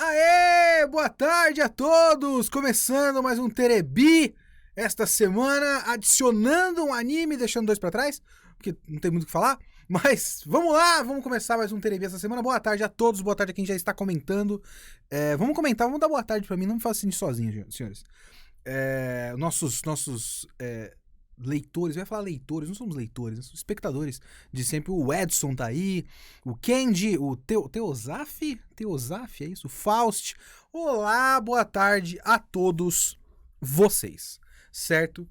Aê, boa tarde a todos! Começando mais um Terebi esta semana, adicionando um anime, deixando dois pra trás, porque não tem muito o que falar. Mas vamos lá, vamos começar mais um Terebi essa semana. Boa tarde a todos, boa tarde a quem já está comentando. Vamos comentar, vamos dar boa tarde pra mim, não me faça sentir sozinho, senhores. Nossos leitores, eu ia falar leitores, não somos leitores, nós somos espectadores de sempre. O Edson tá aí, o Kendi, o Teosaf, é isso? O Faust. Olá, boa tarde a todos vocês, certo?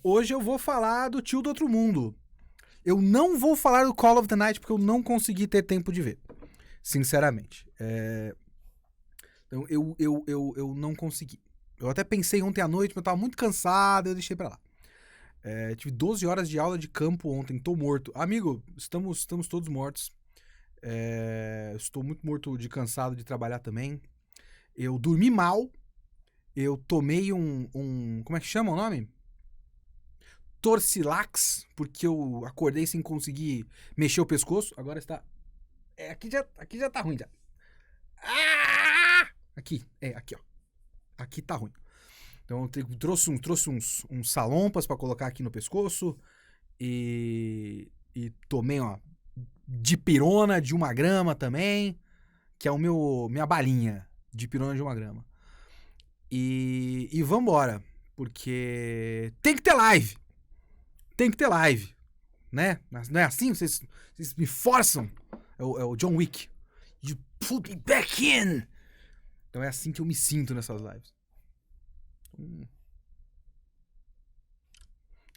Hoje eu vou falar do Tio do Outro Mundo. Eu não vou falar do Call of the Night porque eu não consegui ter tempo de ver, sinceramente. Então eu não consegui. Eu até pensei ontem à noite, mas eu tava muito cansado, eu deixei pra lá. Tive 12 horas de aula de campo ontem, tô morto. Amigo, estamos todos mortos. Estou muito morto de cansado de trabalhar também. Eu dormi mal. Eu tomei como é que chama o nome? Torcilax, porque eu acordei sem conseguir mexer o pescoço. Agora está... aqui já tá ruim já. Aqui, ó. Aqui tá ruim. Então eu trouxe uns salompas pra colocar aqui no pescoço e tomei uma dipirona de 1 grama também, que é minha balinha, dipirona de 1 grama. E vambora, porque tem que ter live. Tem que ter live, né? Não é assim? Vocês me forçam. É o John Wick. You put me back in. Então é assim que eu me sinto nessas lives.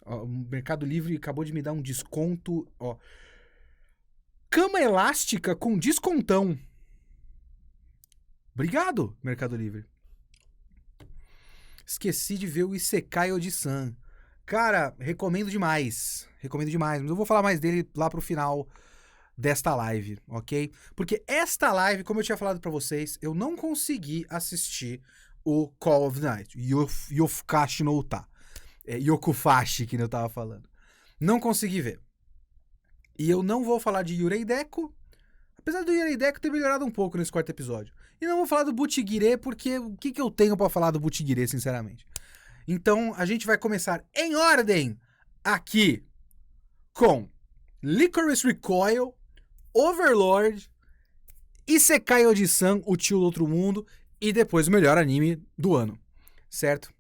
O Mercado Livre acabou de me dar um desconto, ó. Cama elástica com descontão. Obrigado, Mercado Livre. Esqueci de ver o Isekai Oji-san. Cara, recomendo demais. Mas eu vou falar mais dele lá pro final desta live, ok? Porque esta live, como eu tinha falado pra vocês, eu não consegui assistir o Call of the Night. Yofukashi no Uta. Yokufashi, que eu tava falando. Não consegui ver. E eu não vou falar de Yurei Deco, apesar do Yurei Deco ter melhorado um pouco nesse 4º episódio. E não vou falar do Butigire, porque o que eu tenho pra falar do Butigire, sinceramente? Então, a gente vai começar em ordem aqui com Licorice Recoil, Overlord, Isekai Oji-san, o Tio do Outro Mundo, e depois o melhor anime do ano, certo?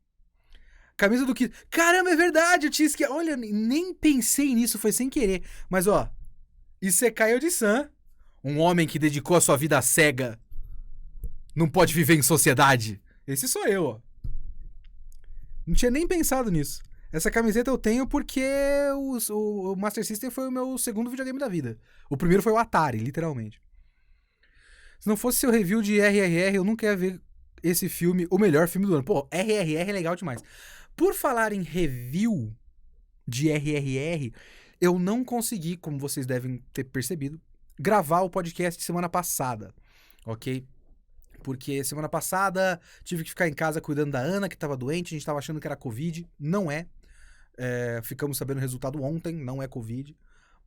Camisa do Kid. Caramba, é verdade, eu tinha esquecido. Olha, nem pensei nisso, foi sem querer. Mas ó, Isekai Oji-san, um homem que dedicou a sua vida cega, não pode viver em sociedade. Esse sou eu, ó. Não tinha nem pensado nisso. Essa camiseta eu tenho porque o Master System foi o meu segundo videogame da vida. O primeiro foi o Atari, literalmente. Se não fosse seu review de RRR, eu nunca ia ver esse filme, o melhor filme do ano. Pô, RRR é legal demais. Por falar em review de RRR, eu não consegui, como vocês devem ter percebido, gravar o podcast semana passada, ok? Porque semana passada tive que ficar em casa cuidando da Ana, que tava doente, a gente tava achando que era Covid, não é. Ficamos sabendo o resultado ontem, não é Covid.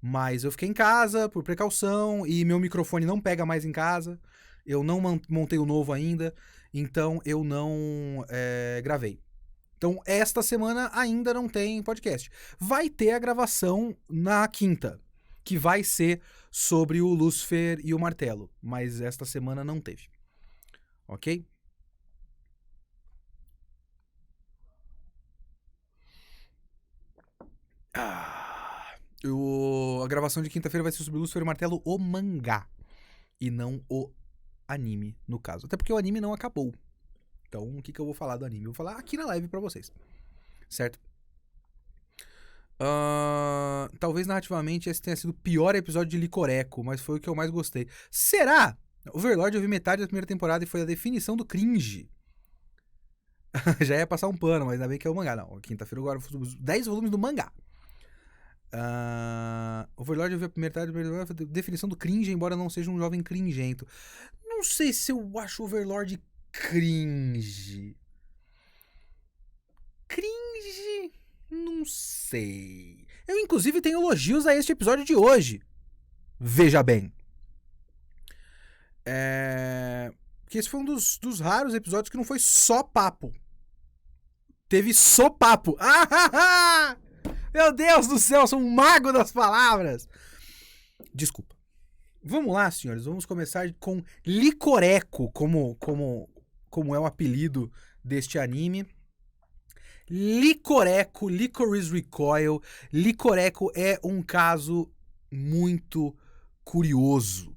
Mas eu fiquei em casa por precaução e meu microfone não pega mais em casa. Eu não montei o novo ainda, então eu não gravei. Então esta semana ainda não tem podcast. Vai ter a gravação na quinta, que vai ser sobre o Lúcifer e o Martelo, mas esta semana não teve. Ok? A gravação de quinta-feira vai ser sobre Lúcifer e o Martelo, o mangá. E não o anime, no caso. Até porque o anime não acabou. Então, o que eu vou falar do anime? Eu vou falar aqui na live pra vocês. Certo? Talvez narrativamente esse tenha sido o pior episódio de Licoreco, mas foi o que eu mais gostei. Será? Overlord eu vi metade da primeira temporada e foi a definição do cringe. Já ia passar um pano, mas ainda bem que é o mangá. Não, quinta-feira agora os 10 volumes do mangá. Overlord eu vi a primeira metade da definição do cringe, embora não seja um jovem cringento. Não sei se eu acho Overlord cringe. Cringe? Não sei. Eu, inclusive, tenho elogios a este episódio de hoje. Veja bem. Porque esse foi um dos raros episódios que não foi só papo. Teve só papo. Ah, meu Deus do céu, eu sou um mago das palavras. Desculpa. Vamos lá, senhores. Vamos começar com Licoreco, como é o apelido deste anime. Licoreco, Licorice Recoil. Licoreco é um caso muito curioso.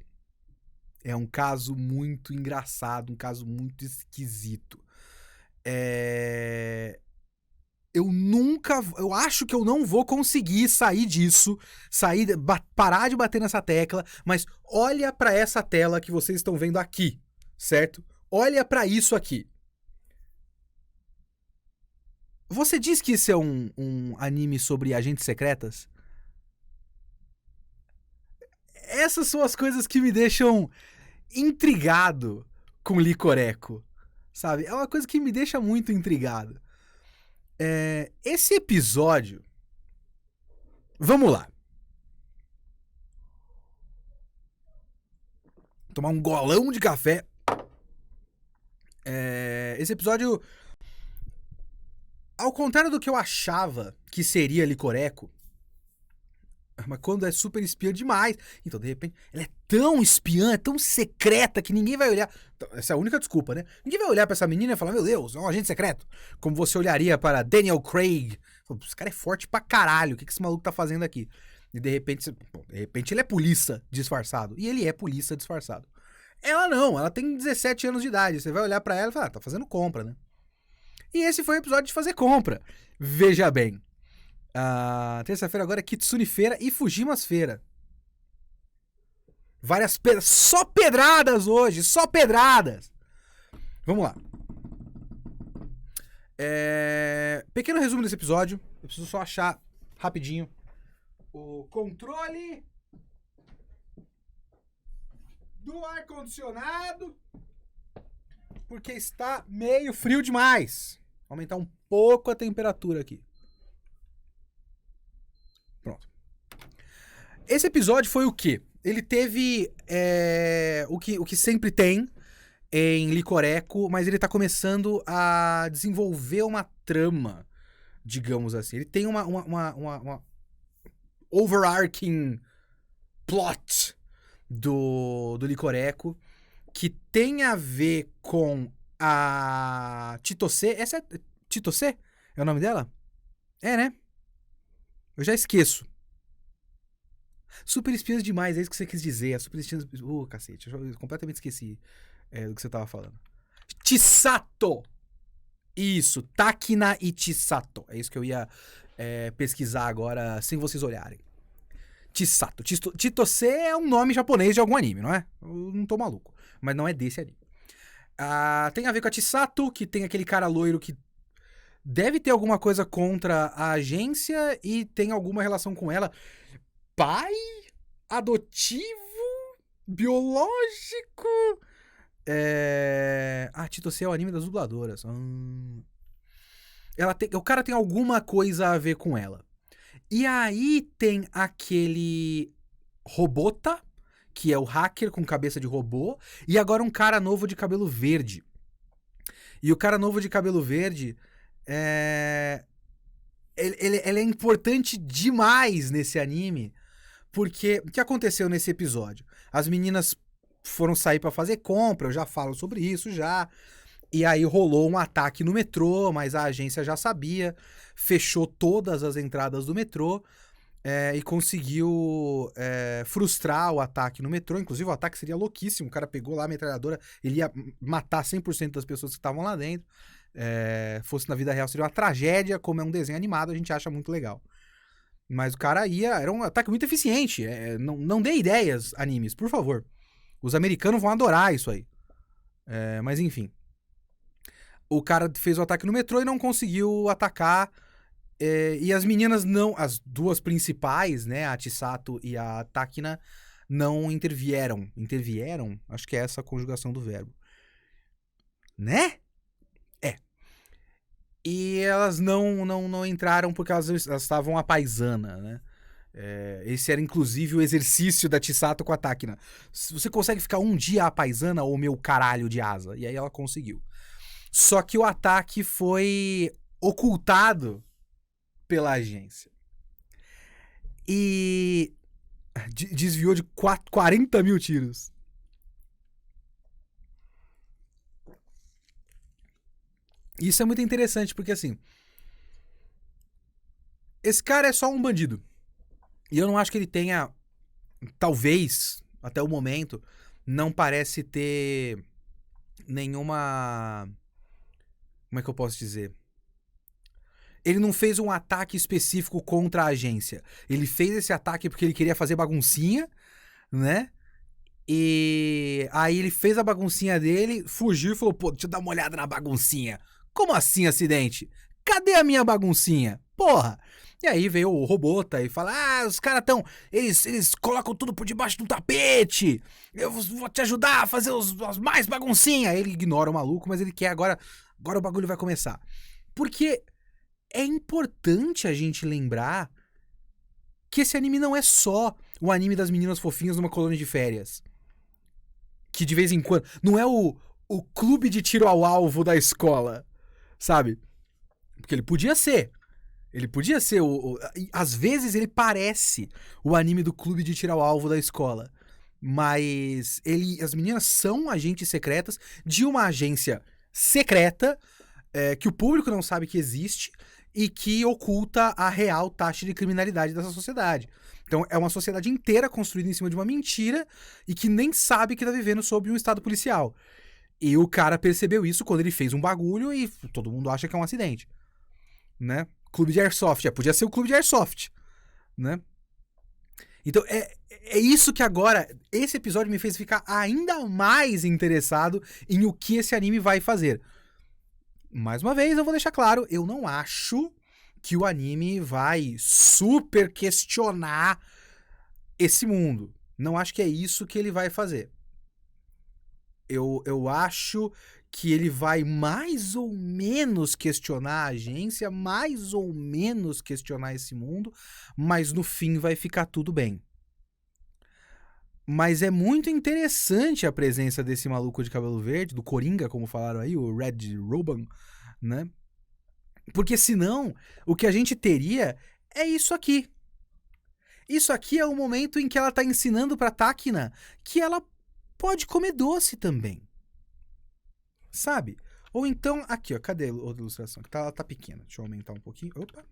É um caso muito engraçado, um caso muito esquisito. Eu acho que eu não vou conseguir sair disso, parar de bater nessa tecla, mas olha pra essa tela que vocês estão vendo aqui, certo? Olha pra isso aqui. Você diz que isso é um anime sobre agentes secretas? Essas são as coisas que me deixam intrigado com Licoreco, sabe? É uma coisa que me deixa muito intrigado. Esse episódio... Vamos lá. Tomar um golão de café. Esse episódio... Ao contrário do que eu achava que seria Licoreco, mas quando é super espiã demais, então de repente ela é tão espiã, é tão secreta que ninguém vai olhar. Essa é a única desculpa, né? Ninguém vai olhar pra essa menina e falar: meu Deus, é um agente secreto. Como você olharia para Daniel Craig. Esse cara é forte pra caralho, o que esse maluco tá fazendo aqui? E de repente ele é polícia disfarçado. E ele é polícia disfarçado. Ela não, ela tem 17 anos de idade. Você vai olhar pra ela e falar: tá fazendo compra, né? E esse foi o episódio de fazer compra. Veja bem. Terça-feira agora é Kitsune Feira e Fujimas Feira. Várias pedras. Só pedradas hoje, só pedradas. Vamos lá. Pequeno resumo desse episódio. Eu preciso só achar rapidinho o controle do ar-condicionado, porque está meio frio demais. Vou aumentar um pouco a temperatura aqui. Pronto. Esse episódio foi o quê? Ele teve o que sempre tem em Licoreco, mas ele tá começando a desenvolver uma trama, digamos assim. Ele tem uma overarching plot do Licoreco que tem a ver com a Chitose. Essa é Chitose? É o nome dela? É, né? Eu já esqueço. Super espiãs demais, é isso que você quis dizer. A super espiãs... cacete, eu completamente esqueci do que você tava falando. Chisato! Isso, Takina e Chisato. É isso que eu ia pesquisar agora, sem vocês olharem. Chisato. Chitose é um nome japonês de algum anime, não é? Eu não tô maluco. Mas não é desse anime. Tem a ver com a Chisato, que tem aquele cara loiro que deve ter alguma coisa contra a agência e tem alguma relação com ela. Pai? Adotivo? Biológico? Chitose é o anime das dubladoras. O cara tem alguma coisa a ver com ela. E aí tem aquele Robota, que é o hacker com cabeça de robô, e agora um cara novo de cabelo verde. E o cara novo de cabelo verde ele é importante demais nesse anime, porque o que aconteceu nesse episódio? As meninas foram sair pra fazer compra, eu já falo sobre isso já. E aí rolou um ataque no metrô, mas a agência já sabia, fechou todas as entradas do metrô e conseguiu frustrar o ataque no metrô. Inclusive o ataque seria louquíssimo, o cara pegou lá a metralhadora, ele ia matar 100% das pessoas que estavam lá dentro. Fosse na vida real seria uma tragédia, como é um desenho animado, a gente acha muito legal. Mas o cara era um ataque muito eficiente. Não dê ideias, animes, por favor. Os americanos vão adorar isso aí. Mas enfim. O cara fez o ataque no metrô e não conseguiu atacar. E as meninas não... As duas principais, né? A Chisato e a Takina, não intervieram. Intervieram? Acho que é essa a conjugação do verbo. Né? E elas não entraram porque elas estavam à paisana, né? Esse era, inclusive, o exercício da Chisato com a Takina. Você consegue ficar um dia a paisana ou meu caralho de asa? E aí ela conseguiu. Só que o ataque foi ocultado pela agência. E desviou de 40 mil tiros. Isso é muito interessante, porque assim... Esse cara é só um bandido. E eu não acho que ele tenha... Talvez, até o momento, não parece ter nenhuma... Como é que eu posso dizer? Ele não fez um ataque específico contra a agência. Ele fez esse ataque porque ele queria fazer baguncinha, né? E aí ele fez a baguncinha dele, fugiu e falou, pô, deixa eu dar uma olhada na baguncinha. Como assim, acidente? Cadê a minha baguncinha? Porra! E aí veio o Robota e fala, os caras tão... Eles colocam tudo por debaixo do tapete. Eu vou te ajudar a fazer os mais baguncinha. Ele ignora o maluco, mas ele quer agora o bagulho vai começar. Porque é importante a gente lembrar que esse anime não é só o anime das meninas fofinhas numa colônia de férias. Que de vez em quando... Não é o clube de tiro ao alvo da escola, sabe? Porque ele podia ser. Ele podia ser às vezes ele parece o anime do clube de tiro ao alvo da escola. Mas as meninas são agentes secretas de uma agência secreta que o público não sabe que existe e que oculta a real taxa de criminalidade dessa sociedade. Então é uma sociedade inteira construída em cima de uma mentira e que nem sabe que tá vivendo sob um estado policial. E o cara percebeu isso quando ele fez um bagulho e todo mundo acha que é um acidente, né? Clube de Airsoft, podia ser o clube de Airsoft, né? Então é isso que agora, esse episódio me fez ficar ainda mais interessado em o que esse anime vai fazer. Mais uma vez, eu vou deixar claro, eu não acho que o anime vai super questionar esse mundo. Não acho que é isso que ele vai fazer. Eu acho que ele vai mais ou menos questionar a agência, mais ou menos questionar esse mundo, mas no fim vai ficar tudo bem. Mas é muito interessante a presença desse maluco de cabelo verde, do Coringa, como falaram aí, o Red Robin, né? Porque senão, o que a gente teria é isso aqui. Isso aqui é o momento em que ela tá ensinando pra Takina que ela pode comer doce também. Sabe? Ou então, aqui, ó, cadê a outra ilustração? Ela tá pequena. Deixa eu aumentar um pouquinho. Opa.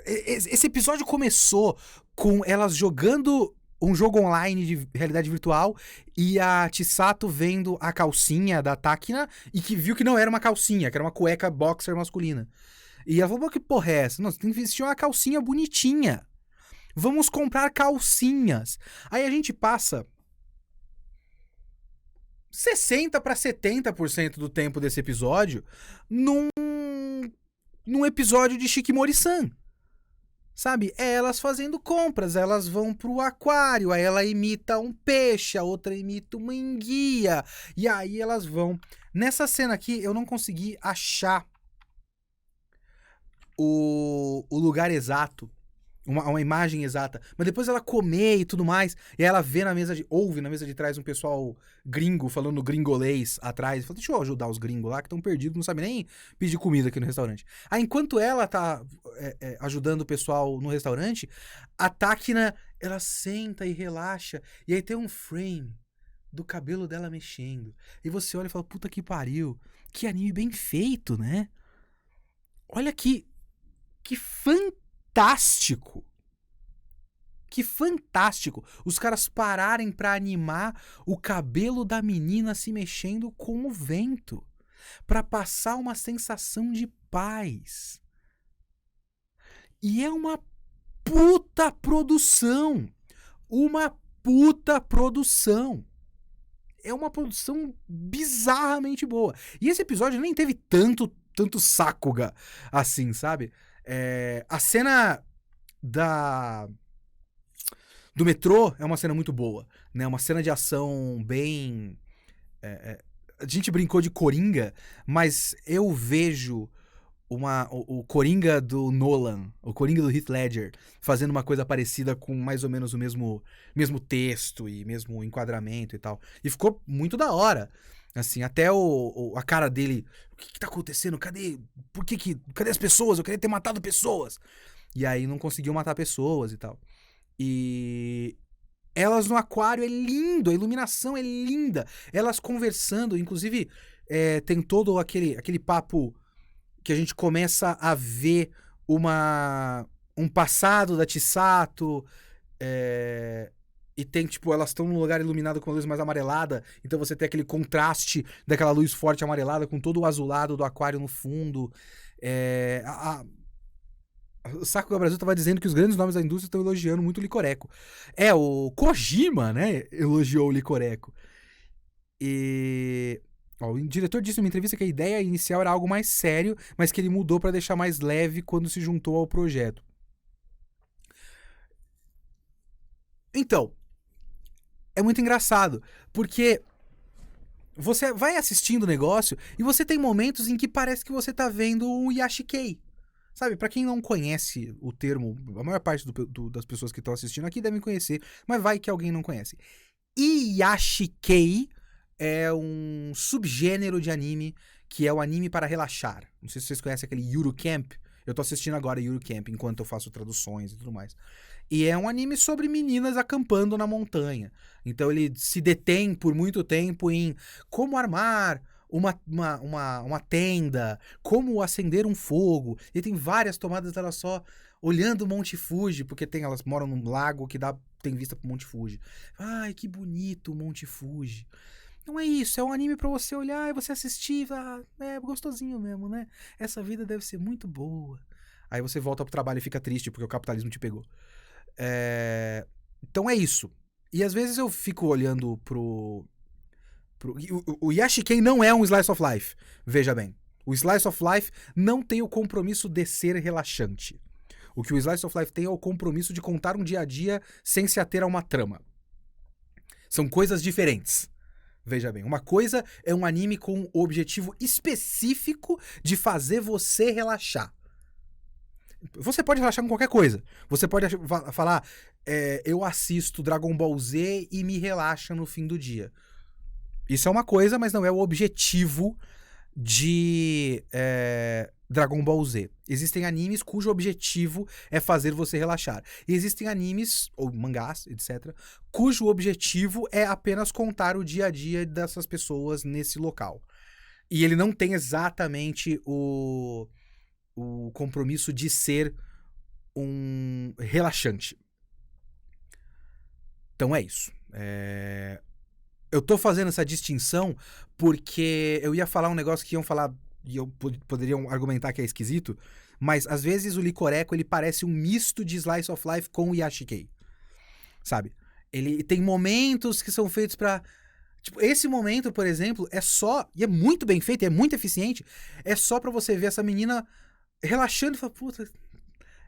Esse episódio começou com elas jogando um jogo online de realidade virtual e a Chisato vendo a calcinha da Takina e que viu que não era uma calcinha, que era uma cueca boxer masculina. E ela falou, que porra é essa? Não, você tem que vestir uma calcinha bonitinha. Vamos comprar calcinhas. Aí a gente passa 60 para 70% do tempo desse episódio num episódio de Shikimori-san. Sabe? É elas fazendo compras, elas vão pro aquário, aí ela imita um peixe, a outra imita uma enguia, e aí elas vão. Nessa cena aqui, eu não consegui achar o lugar exato, uma imagem exata, mas depois ela comer e tudo mais, e aí ela vê ouve na mesa de trás um pessoal gringo falando gringolês atrás, fala, deixa eu ajudar os gringos lá que estão perdidos, não sabem nem pedir comida aqui no restaurante. Aí enquanto ela tá ajudando o pessoal no restaurante, a Takina, ela senta e relaxa, e aí tem um frame do cabelo dela mexendo, e você olha e fala, puta que pariu, que anime bem feito, né? Olha que fantástico. Que fantástico. Os caras pararem pra animar o cabelo da menina se mexendo com o vento. Pra passar uma sensação de paz. E é uma puta produção. Uma puta produção. É uma produção bizarramente boa. E esse episódio nem teve tanto sakuga assim, sabe? A cena do metrô é uma cena muito boa, né? Uma cena de ação bem... a gente brincou de Coringa, mas eu vejo o Coringa do Nolan, o Coringa do Heath Ledger, fazendo uma coisa parecida com mais ou menos o mesmo texto e mesmo enquadramento e tal. E ficou muito da hora. Assim, até a cara dele, o que tá acontecendo? Cadê as pessoas? Eu queria ter matado pessoas. E aí não conseguiu matar pessoas e tal. E elas no aquário é lindo, a iluminação é linda. Elas conversando, inclusive tem todo aquele papo que a gente começa a ver um passado da Chisato, e tem, tipo, elas estão num lugar iluminado com uma luz mais amarelada, então você tem aquele contraste daquela luz forte amarelada com todo o azulado do aquário no fundo. O Sakuga Brasil tava dizendo que os grandes nomes da indústria estão elogiando muito o Licoreco. O Kojima, né, elogiou o Licoreco. E... Ó, o diretor disse em uma entrevista que a ideia inicial era algo mais sério, mas que ele mudou para deixar mais leve quando se juntou ao projeto. Então, é muito engraçado, porque você vai assistindo o negócio e você tem momentos em que parece que você tá vendo um Yashikei. Sabe, pra quem não conhece o termo, a maior parte das pessoas que estão assistindo aqui devem conhecer, mas vai que alguém não conhece. Iyashikei é um subgênero de anime que é o anime para relaxar. Não sei se vocês conhecem aquele Yuru Camp. Eu tô assistindo agora Yuru Camp enquanto eu faço traduções e tudo mais. E é um anime sobre meninas acampando na montanha. Então ele se detém por muito tempo em como armar uma tenda, como acender um fogo. E tem várias tomadas dela só olhando o Monte Fuji, porque elas moram num lago que tem vista pro Monte Fuji. Ai, que bonito o Monte Fuji. Não é isso, é um anime pra você olhar e você assistir, é gostosinho mesmo, né? Essa vida deve ser muito boa. Aí você volta pro trabalho e fica triste porque o capitalismo te pegou. Então é isso. E às vezes eu fico olhando o Yashikei não é um Slice of Life, veja bem. O Slice of Life não tem o compromisso de ser relaxante. O que o Slice of Life tem é o compromisso de contar um dia a dia sem se ater a uma trama. São coisas diferentes. Veja bem, uma coisa é um anime com o objetivo específico de fazer você relaxar. Você pode relaxar com qualquer coisa. Você pode falar, eu assisto Dragon Ball Z e me relaxa no fim do dia. Isso é uma coisa, mas não é o objetivo de Dragon Ball Z. Existem animes cujo objetivo é fazer você relaxar. E existem animes, ou mangás, etc., cujo objetivo é apenas contar o dia a dia dessas pessoas nesse local. E ele não tem exatamente o compromisso de ser um relaxante. Então é isso. Eu tô fazendo essa distinção porque eu ia falar um negócio que iam falar e poderiam argumentar que é esquisito, mas às vezes o Licoreco ele parece um misto de Slice of Life com o Yashikei, sabe? Ele tem momentos que são feitos pra... Tipo, esse momento, por exemplo, é só... E é muito bem feito, é muito eficiente. É só pra você ver essa menina relaxando e falar, puta...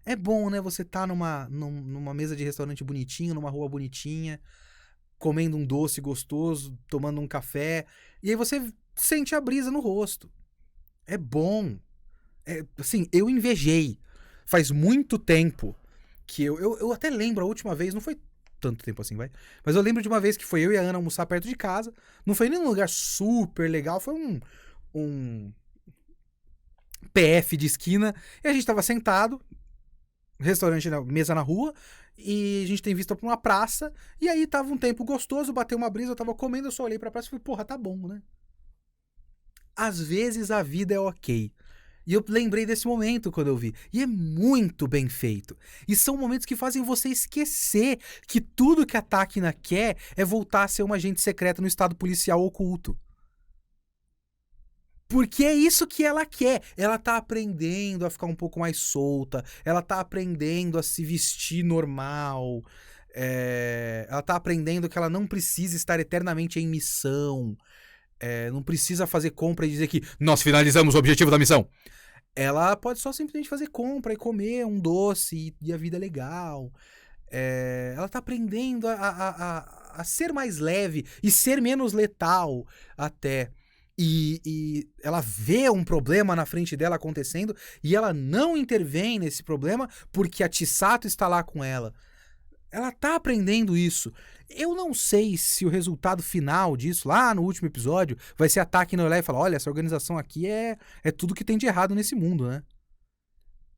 É bom, né? Você tá numa mesa de restaurante bonitinho, numa rua bonitinha, comendo um doce gostoso, tomando um café, e aí você sente a brisa no rosto. É bom. Assim, eu invejei. Faz muito tempo que eu até lembro a última vez, não foi tanto tempo assim, vai, mas eu lembro de uma vez que foi eu e a Ana almoçar perto de casa, não foi nem num lugar super legal, foi um PF de esquina, e a gente tava sentado, restaurante, mesa na rua, e a gente tem vista pra uma praça, e aí tava um tempo gostoso, bateu uma brisa, eu tava comendo, eu só olhei pra praça e falei, porra, tá bom, né? Às vezes a vida é ok. E eu lembrei desse momento quando eu vi. E é muito bem feito. E são momentos que fazem você esquecer que tudo que a Takina quer é voltar a ser uma agente secreta no estado policial oculto. Porque é isso que ela quer. Ela tá aprendendo a ficar um pouco mais solta. Ela tá aprendendo a se vestir normal. Ela tá aprendendo que ela não precisa estar eternamente em missão. Não precisa fazer compra e dizer que nós finalizamos o objetivo da missão. Ela pode só simplesmente fazer compra e comer um doce e a vida é legal. Ela tá aprendendo a ser mais leve e ser menos letal até. e ela vê um problema na frente dela acontecendo e ela não intervém nesse problema porque a Chisato está lá com ela. Ela tá aprendendo isso. Eu não sei se o resultado final disso, lá no último episódio, vai ser a Takina olhar e falar: olha, essa organização aqui é tudo que tem de errado nesse mundo, né?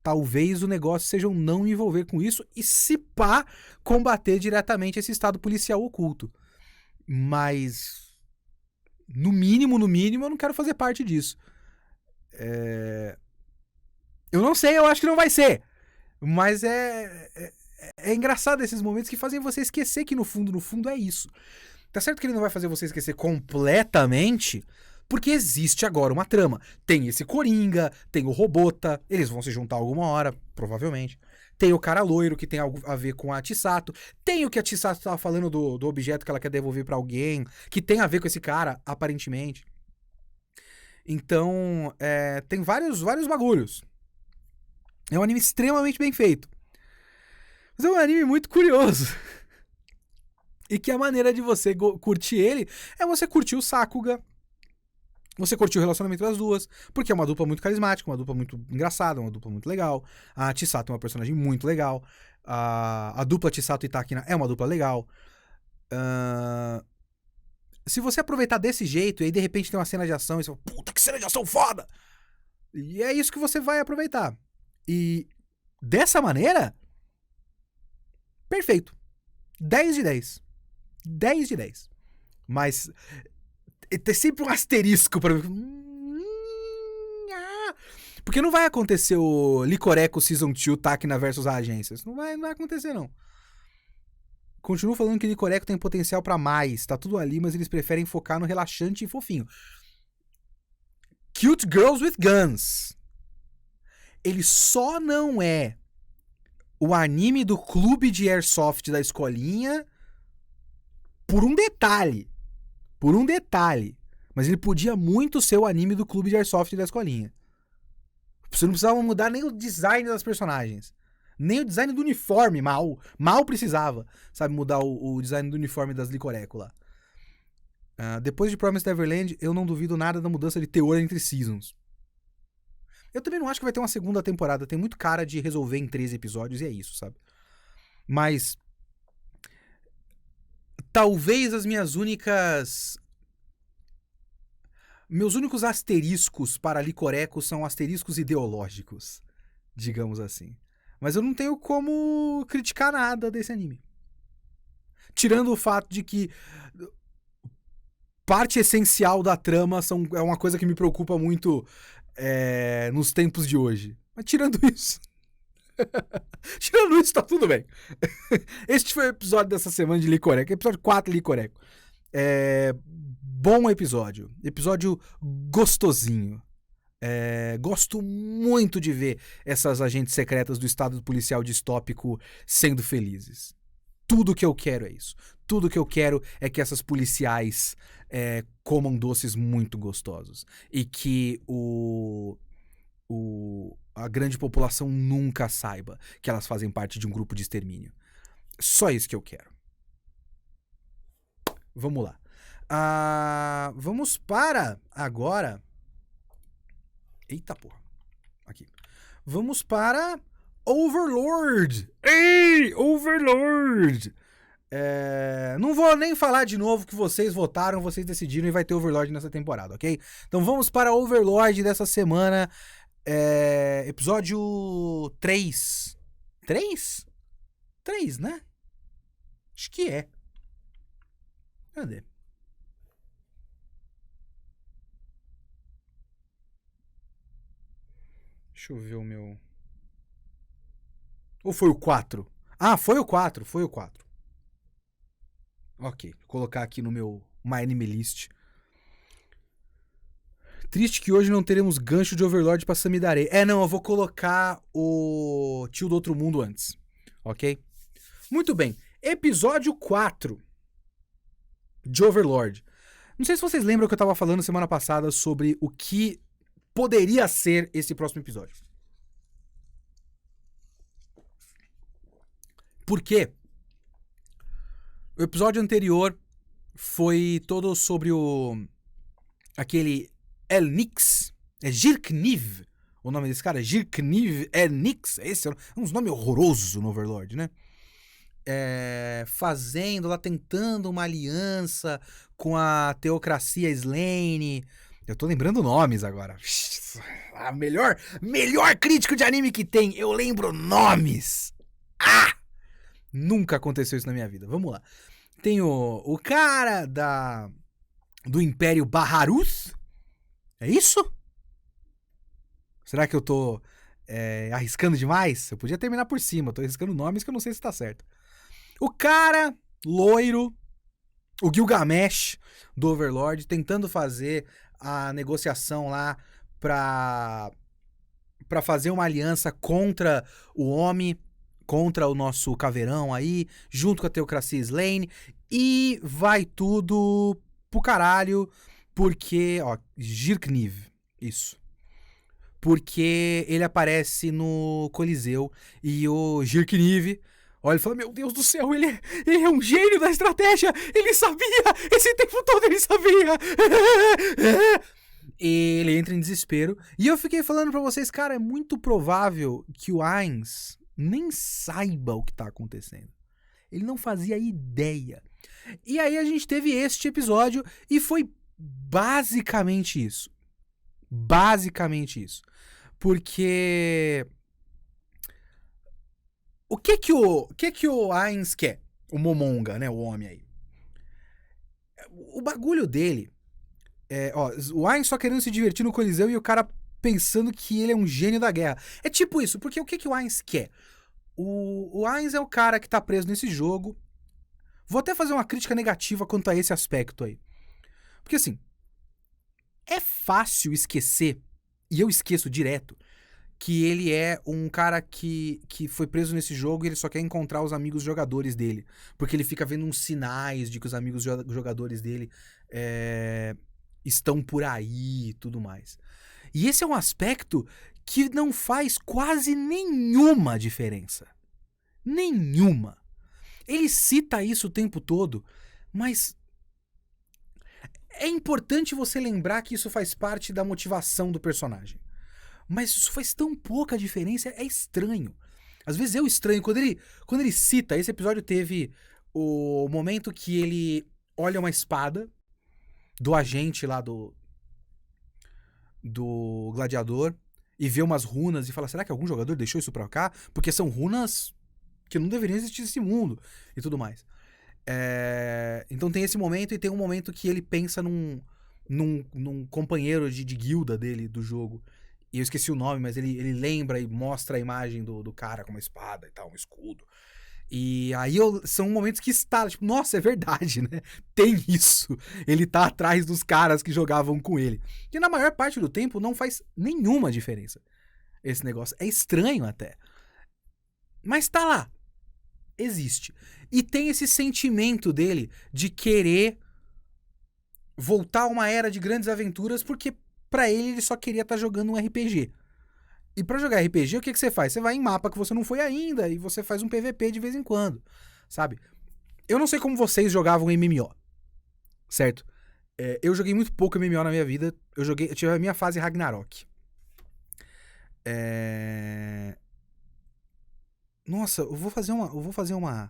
Talvez o negócio seja um não me envolver com isso e, se pá, combater diretamente esse estado policial oculto. Mas, no mínimo, eu não quero fazer parte disso. Eu não sei, eu acho que não vai ser. Mas é engraçado esses momentos que fazem você esquecer que no fundo é isso. Tá certo que ele não vai fazer você esquecer completamente, porque existe agora uma trama. Tem esse Coringa, tem o Robota, eles vão se juntar alguma hora, provavelmente. Tem o cara loiro, que tem algo a ver com a Chisato. Tem o que a Chisato tava falando do objeto que ela quer devolver pra alguém, que tem a ver com esse cara, aparentemente. Então, tem vários bagulhos. É um anime extremamente bem feito. Mas é um anime muito curioso. E que a maneira de você curtir ele é você curtir o Sakuga. Você curtir o relacionamento das duas. Porque é uma dupla muito carismática, uma dupla muito engraçada, uma dupla muito legal. A Chisato é uma personagem muito legal. A dupla Chisato e Takina é uma dupla legal. Se você aproveitar desse jeito e aí de repente tem uma cena de ação e você fala, puta que cena de ação foda! E é isso que você vai aproveitar. E dessa maneira, perfeito. 10 de 10. 10 de 10. Mas tem sempre um asterisco pra mim. Porque não vai acontecer o Licoreco Season 2 Takina versus a agências. Não vai acontecer, não. Continuo falando que Licoreco tem potencial pra mais. Tá tudo ali, mas eles preferem focar no relaxante e fofinho. Cute Girls with Guns. Ele só não é o anime do clube de airsoft da escolinha por um detalhe. Por um detalhe. Mas ele podia muito ser o anime do clube de airsoft da escolinha. Você não precisava mudar nem o design das personagens. Nem o design do uniforme, mal precisava, sabe, mudar o design do uniforme das Licoreco lá. Depois de Promised Neverland, eu não duvido nada da mudança de teor entre seasons. Eu também não acho que vai ter uma segunda temporada. Tem muito cara de resolver em 13 episódios e é isso, sabe? Mas talvez meus únicos asteriscos para Licoreco são asteriscos ideológicos, digamos assim. Mas eu não tenho como criticar nada desse anime. Tirando o fato de que parte essencial da trama é uma coisa que me preocupa muito nos tempos de hoje. Mas tirando isso... tirando isso, tá tudo bem. Este foi o episódio dessa semana de Licoreco. Episódio 4 de Licoreco. Bom episódio. Episódio gostosinho. Gosto muito de ver essas agentes secretas do estado policial distópico sendo felizes. Tudo que eu quero é isso. Tudo que eu quero é que essas policiais comam doces muito gostosos. E que a grande população nunca saiba que elas fazem parte de um grupo de extermínio. Só isso que eu quero. Vamos lá. Vamos para agora... Eita porra. Aqui. Vamos para Overlord. Ei, Overlord. Não vou nem falar de novo que vocês votaram, vocês decidiram e vai ter Overlord nessa temporada, ok? Então vamos para Overlord dessa semana. Episódio 3. 3? 3, né? Acho que é. Cadê? Deixa eu ver o meu... Ou foi o 4? Foi o 4, foi o 4. Ok, vou colocar aqui no meu My Anime List. Triste que hoje não teremos gancho de Overlord pra Samidare. Não, eu vou colocar o Tio do Outro Mundo antes. Ok? Muito bem. Episódio 4 de Overlord. Não sei se vocês lembram que eu tava falando semana passada sobre o que poderia ser esse próximo episódio. Por quê? O episódio anterior foi todo sobre o aquele Elnix, é Zirkniv, o nome desse cara, Zirkniv Elnix, esse é um nome horroroso no Overlord, né? Fazendo lá, tentando uma aliança com a teocracia Slane. Eu tô lembrando nomes agora. A melhor crítico de anime que tem, eu lembro nomes. Nunca aconteceu isso na minha vida. Vamos lá. Tem o cara do Império Baharus. É isso? Será que eu tô arriscando demais? Eu podia terminar por cima. Eu tô arriscando nomes que eu não sei se tá certo. O cara loiro, o Gilgamesh do Overlord, tentando fazer a negociação lá pra fazer uma aliança contra o homem, contra o nosso caveirão aí, junto com a teocracia Slane, e vai tudo pro caralho, porque, ó, Zirkniv, isso. Porque ele aparece no Coliseu e o Zirkniv olha e fala, meu Deus do céu, ele é um gênio da estratégia, ele sabia, esse tempo todo ele sabia. Ele entra em desespero. E eu fiquei falando pra vocês, cara, é muito provável que o Ainz nem saiba o que tá acontecendo. Ele não fazia ideia. E aí a gente teve este episódio e foi basicamente isso. Basicamente isso. Porque o que o Ainz quer? O Momonga, né? O homem aí. O bagulho dele o Ainz só querendo se divertir no Coliseu e o cara pensando que ele é um gênio da guerra. É tipo isso, porque o que o Ainz quer? O Ainz é o cara que tá preso nesse jogo. Vou até fazer uma crítica negativa quanto a esse aspecto aí. Porque assim, é fácil esquecer, e eu esqueço direto, que ele é um cara que foi preso nesse jogo e ele só quer encontrar os amigos jogadores dele. Porque ele fica vendo uns sinais de que os amigos jogadores dele estão por aí e tudo mais. E esse é um aspecto que não faz quase nenhuma diferença. Nenhuma. Ele cita isso o tempo todo, mas é importante você lembrar que isso faz parte da motivação do personagem. Mas isso faz tão pouca diferença, é estranho. Às vezes eu estranho, quando ele cita, esse episódio teve o momento que ele olha uma espada do agente lá do gladiador e vê umas runas e fala, será que algum jogador deixou isso pra cá? Porque são runas que não deveriam existir nesse mundo e tudo mais. Então tem esse momento e tem um momento que ele pensa num companheiro de guilda dele do jogo. E eu esqueci o nome, mas ele lembra e mostra a imagem do cara com uma espada e tal, um escudo. E aí são momentos que está, tipo, nossa, é verdade, né? Tem isso. Ele tá atrás dos caras que jogavam com ele. Que na maior parte do tempo não faz nenhuma diferença. Esse negócio. É estranho até. Mas tá lá. Existe. E tem esse sentimento dele de querer voltar a uma era de grandes aventuras, porque pra ele só queria estar jogando um RPG. E pra jogar RPG, o que você faz? Você vai em mapa que você não foi ainda e você faz um PVP de vez em quando, sabe? Eu não sei como vocês jogavam MMO, certo? Eu joguei muito pouco MMO na minha vida. Eu tive a minha fase Ragnarok. Nossa, eu vou fazer uma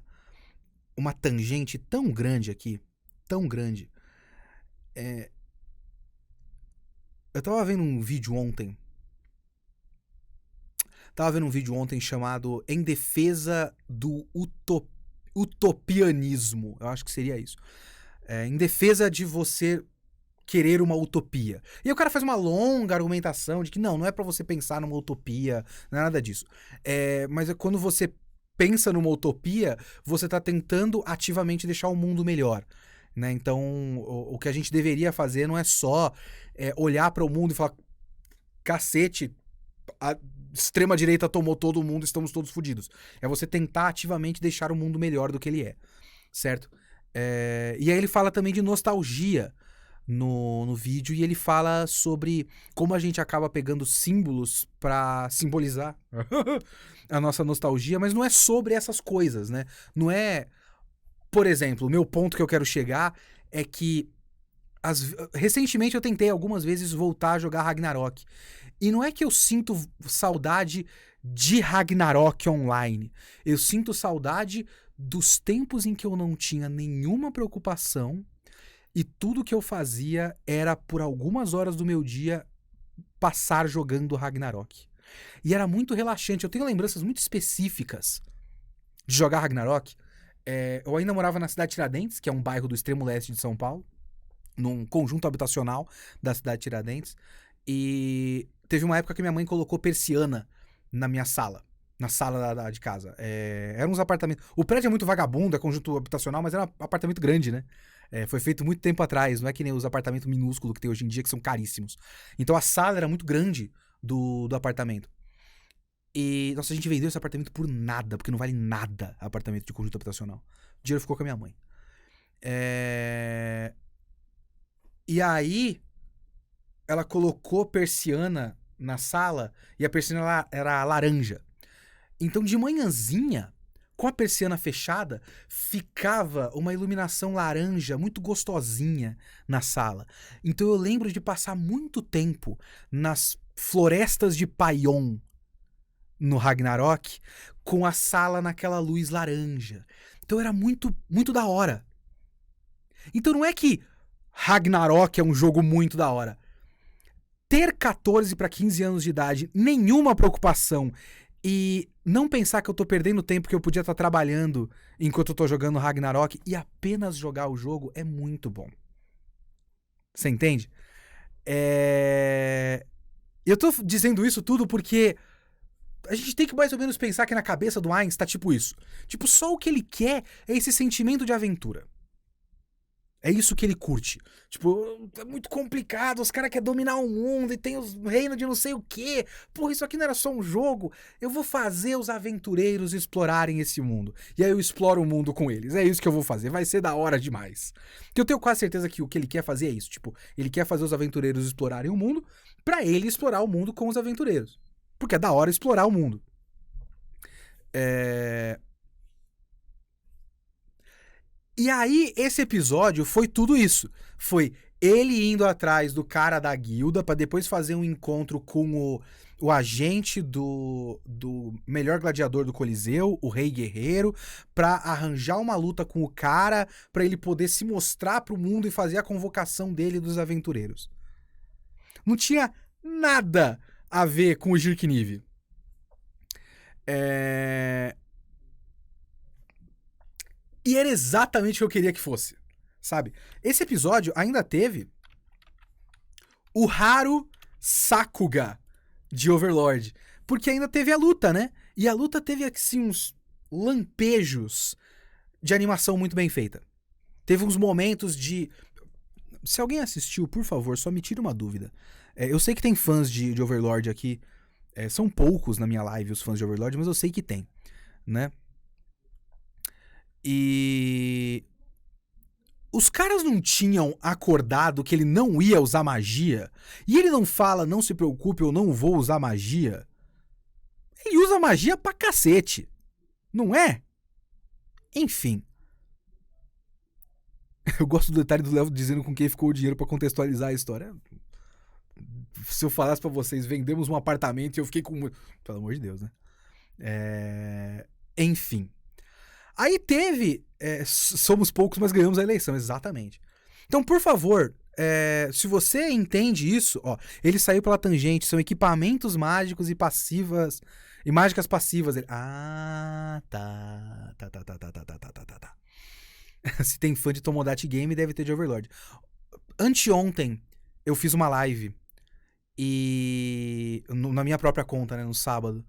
tangente tão grande aqui, tão grande. Eu tava vendo um vídeo ontem. Chamado Em Defesa do Utopianismo. Eu acho que seria isso. Em defesa de você querer uma utopia. E aí o cara faz uma longa argumentação de que não é pra você pensar numa utopia, não é nada disso. Mas quando você pensa numa utopia, você tá tentando ativamente deixar o mundo melhor. Né? Então, o que a gente deveria fazer não é só olhar para o mundo e falar, cacete, a extrema-direita tomou todo mundo, estamos todos fodidos. É você tentar ativamente deixar o mundo melhor do que ele é, certo? E aí ele fala também de nostalgia no vídeo, e ele fala sobre como a gente acaba pegando símbolos para simbolizar a nossa nostalgia, mas não é sobre essas coisas, né? Não é... Por exemplo, o meu ponto que eu quero chegar é que Recentemente eu tentei algumas vezes voltar a jogar Ragnarok. E não é que eu sinto saudade de Ragnarok online. Eu sinto saudade dos tempos em que eu não tinha nenhuma preocupação e tudo que eu fazia era, por algumas horas do meu dia, passar jogando Ragnarok. E era muito relaxante. Eu tenho lembranças muito específicas de jogar Ragnarok. Eu ainda morava na cidade de Tiradentes, que é um bairro do extremo leste de São Paulo, num conjunto habitacional da cidade de Tiradentes. E teve uma época que minha mãe colocou persiana na minha sala. Na sala de casa. Eram uns apartamentos. O prédio é muito vagabundo, é conjunto habitacional, mas era um apartamento grande, né? Foi feito muito tempo atrás, não é que nem os apartamentos minúsculos que tem hoje em dia, que são caríssimos. Então a sala era muito grande do apartamento. E, nossa, a gente vendeu esse apartamento por nada, porque não vale nada apartamento de conjunto habitacional. O dinheiro ficou com a minha mãe. E aí, ela colocou persiana na sala e a persiana era laranja. Então, de manhãzinha, com a persiana fechada, ficava uma iluminação laranja muito gostosinha na sala. Então, eu lembro de passar muito tempo nas florestas de Paion, no Ragnarok, com a sala naquela luz laranja. Então, era muito, muito da hora. Então, não é que Ragnarok é um jogo muito da hora. Ter 14 para 15 anos de idade, nenhuma preocupação e não pensar que eu tô perdendo tempo que eu podia estar trabalhando enquanto eu tô jogando Ragnarok e apenas jogar o jogo é muito bom. Você entende? Eu tô dizendo isso tudo porque a gente tem que mais ou menos pensar que na cabeça do Einstein tá tipo isso. Tipo, só o que ele quer é esse sentimento de aventura. É isso que ele curte. Tipo, é muito complicado, os caras querem dominar o mundo e tem os reinos de não sei o quê. Porra, isso aqui não era só um jogo. Eu vou fazer os aventureiros explorarem esse mundo. E aí eu exploro o mundo com eles. É isso que eu vou fazer. Vai ser da hora demais. Porque eu tenho quase certeza que o que ele quer fazer é isso. Tipo, ele quer fazer os aventureiros explorarem o mundo pra ele explorar o mundo com os aventureiros. Porque é da hora explorar o mundo. E aí, esse episódio foi tudo isso. Foi ele indo atrás do cara da guilda pra depois fazer um encontro com o agente do melhor gladiador do Coliseu, o Rei Guerreiro, pra arranjar uma luta com o cara, pra ele poder se mostrar pro mundo e fazer a convocação dele dos aventureiros. Não tinha nada a ver com o Jirkniv. E era exatamente o que eu queria que fosse, sabe? Esse episódio ainda teve o Haru Sakuga de Overlord, porque ainda teve a luta, né? E a luta teve, assim, uns lampejos de animação muito bem feita. Teve uns momentos de... Se alguém assistiu, por favor, só me tire uma dúvida. Eu sei que tem fãs de Overlord aqui. São poucos na minha live os fãs de Overlord, mas eu sei que tem, né? E os caras não tinham acordado que ele não ia usar magia? E ele não fala, não se preocupe, eu não vou usar magia. Ele usa magia pra cacete. Não é? Enfim. Eu gosto do detalhe do Léo dizendo com quem ficou o dinheiro pra contextualizar a história. Se eu falasse pra vocês, vendemos um apartamento e eu fiquei com... Pelo amor de Deus, né? Enfim. Aí teve... somos poucos, mas ganhamos a eleição, exatamente. Então, por favor, se você entende isso, ó, ele saiu pela tangente, são equipamentos mágicos e passivas... E mágicas passivas. Ah, tá. Tá. Se tem fã de Tomodachi Game, deve ter de Overlord. Anteontem, eu fiz uma live e na minha própria conta, né, no sábado.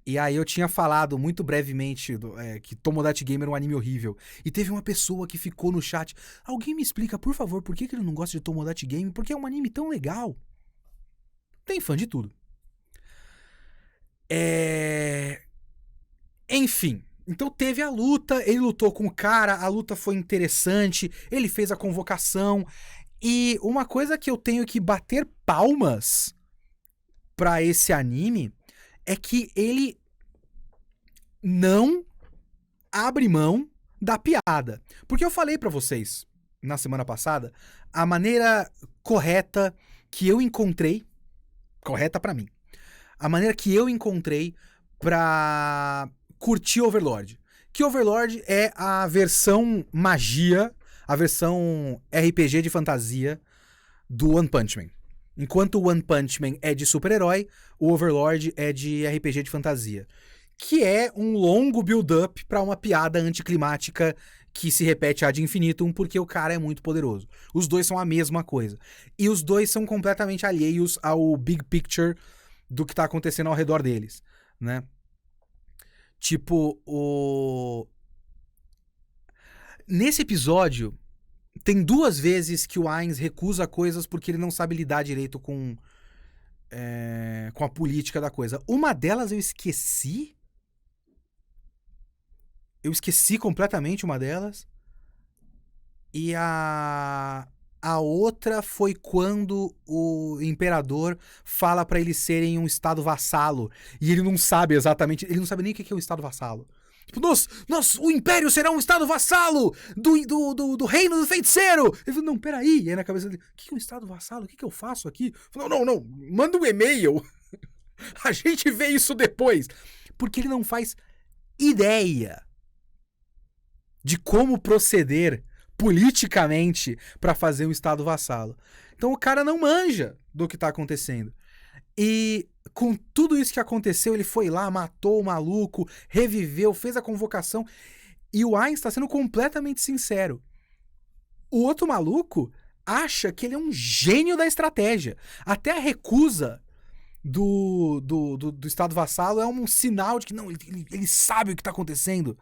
E aí eu tinha falado muito brevemente que Tomodachi Game era um anime horrível. E teve uma pessoa que ficou no chat. Alguém me explica, por favor, por que ele não gosta de Tomodachi Game? Porque é um anime tão legal. Tem fã de tudo. Enfim. Então teve a luta, ele lutou com o cara, a luta foi interessante, ele fez a convocação. E uma coisa que eu tenho que bater palmas pra esse anime é que ele não abre mão da piada. Porque eu falei pra vocês na semana passada, a maneira correta que eu encontrei, correta pra mim, a maneira que eu encontrei pra curtir Overlord. Que Overlord é a versão magia, a versão RPG de fantasia do One Punch Man. Enquanto o One Punch Man é de super-herói, o Overlord é de RPG de fantasia. Que é um longo build-up pra uma piada anticlimática que se repete ad infinitum porque o cara é muito poderoso. Os dois são a mesma coisa. E os dois são completamente alheios ao big picture do que tá acontecendo ao redor deles, né? Tipo, nesse episódio, tem 2 vezes que o Ainz recusa coisas porque ele não sabe lidar direito com a política da coisa. Uma delas eu esqueci. Eu esqueci completamente uma delas. E a outra foi quando o imperador fala pra eles serem um estado vassalo. E ele não sabe exatamente, ele não sabe nem o que é um estado vassalo. Tipo, o império será um estado vassalo do reino do feiticeiro. Ele falou, não, peraí. E aí na cabeça dele, o que é um estado vassalo? O que eu faço aqui? Falou, não, manda um e-mail. A gente vê isso depois. Porque ele não faz ideia de como proceder politicamente pra fazer um estado vassalo. Então o cara não manja do que tá acontecendo. E com tudo isso que aconteceu, ele foi lá, matou o maluco, reviveu, fez a convocação. E o Ainz tá sendo completamente sincero. O outro maluco acha que ele é um gênio da estratégia. Até a recusa do estado vassalo é um sinal de que não, ele sabe o que tá acontecendo.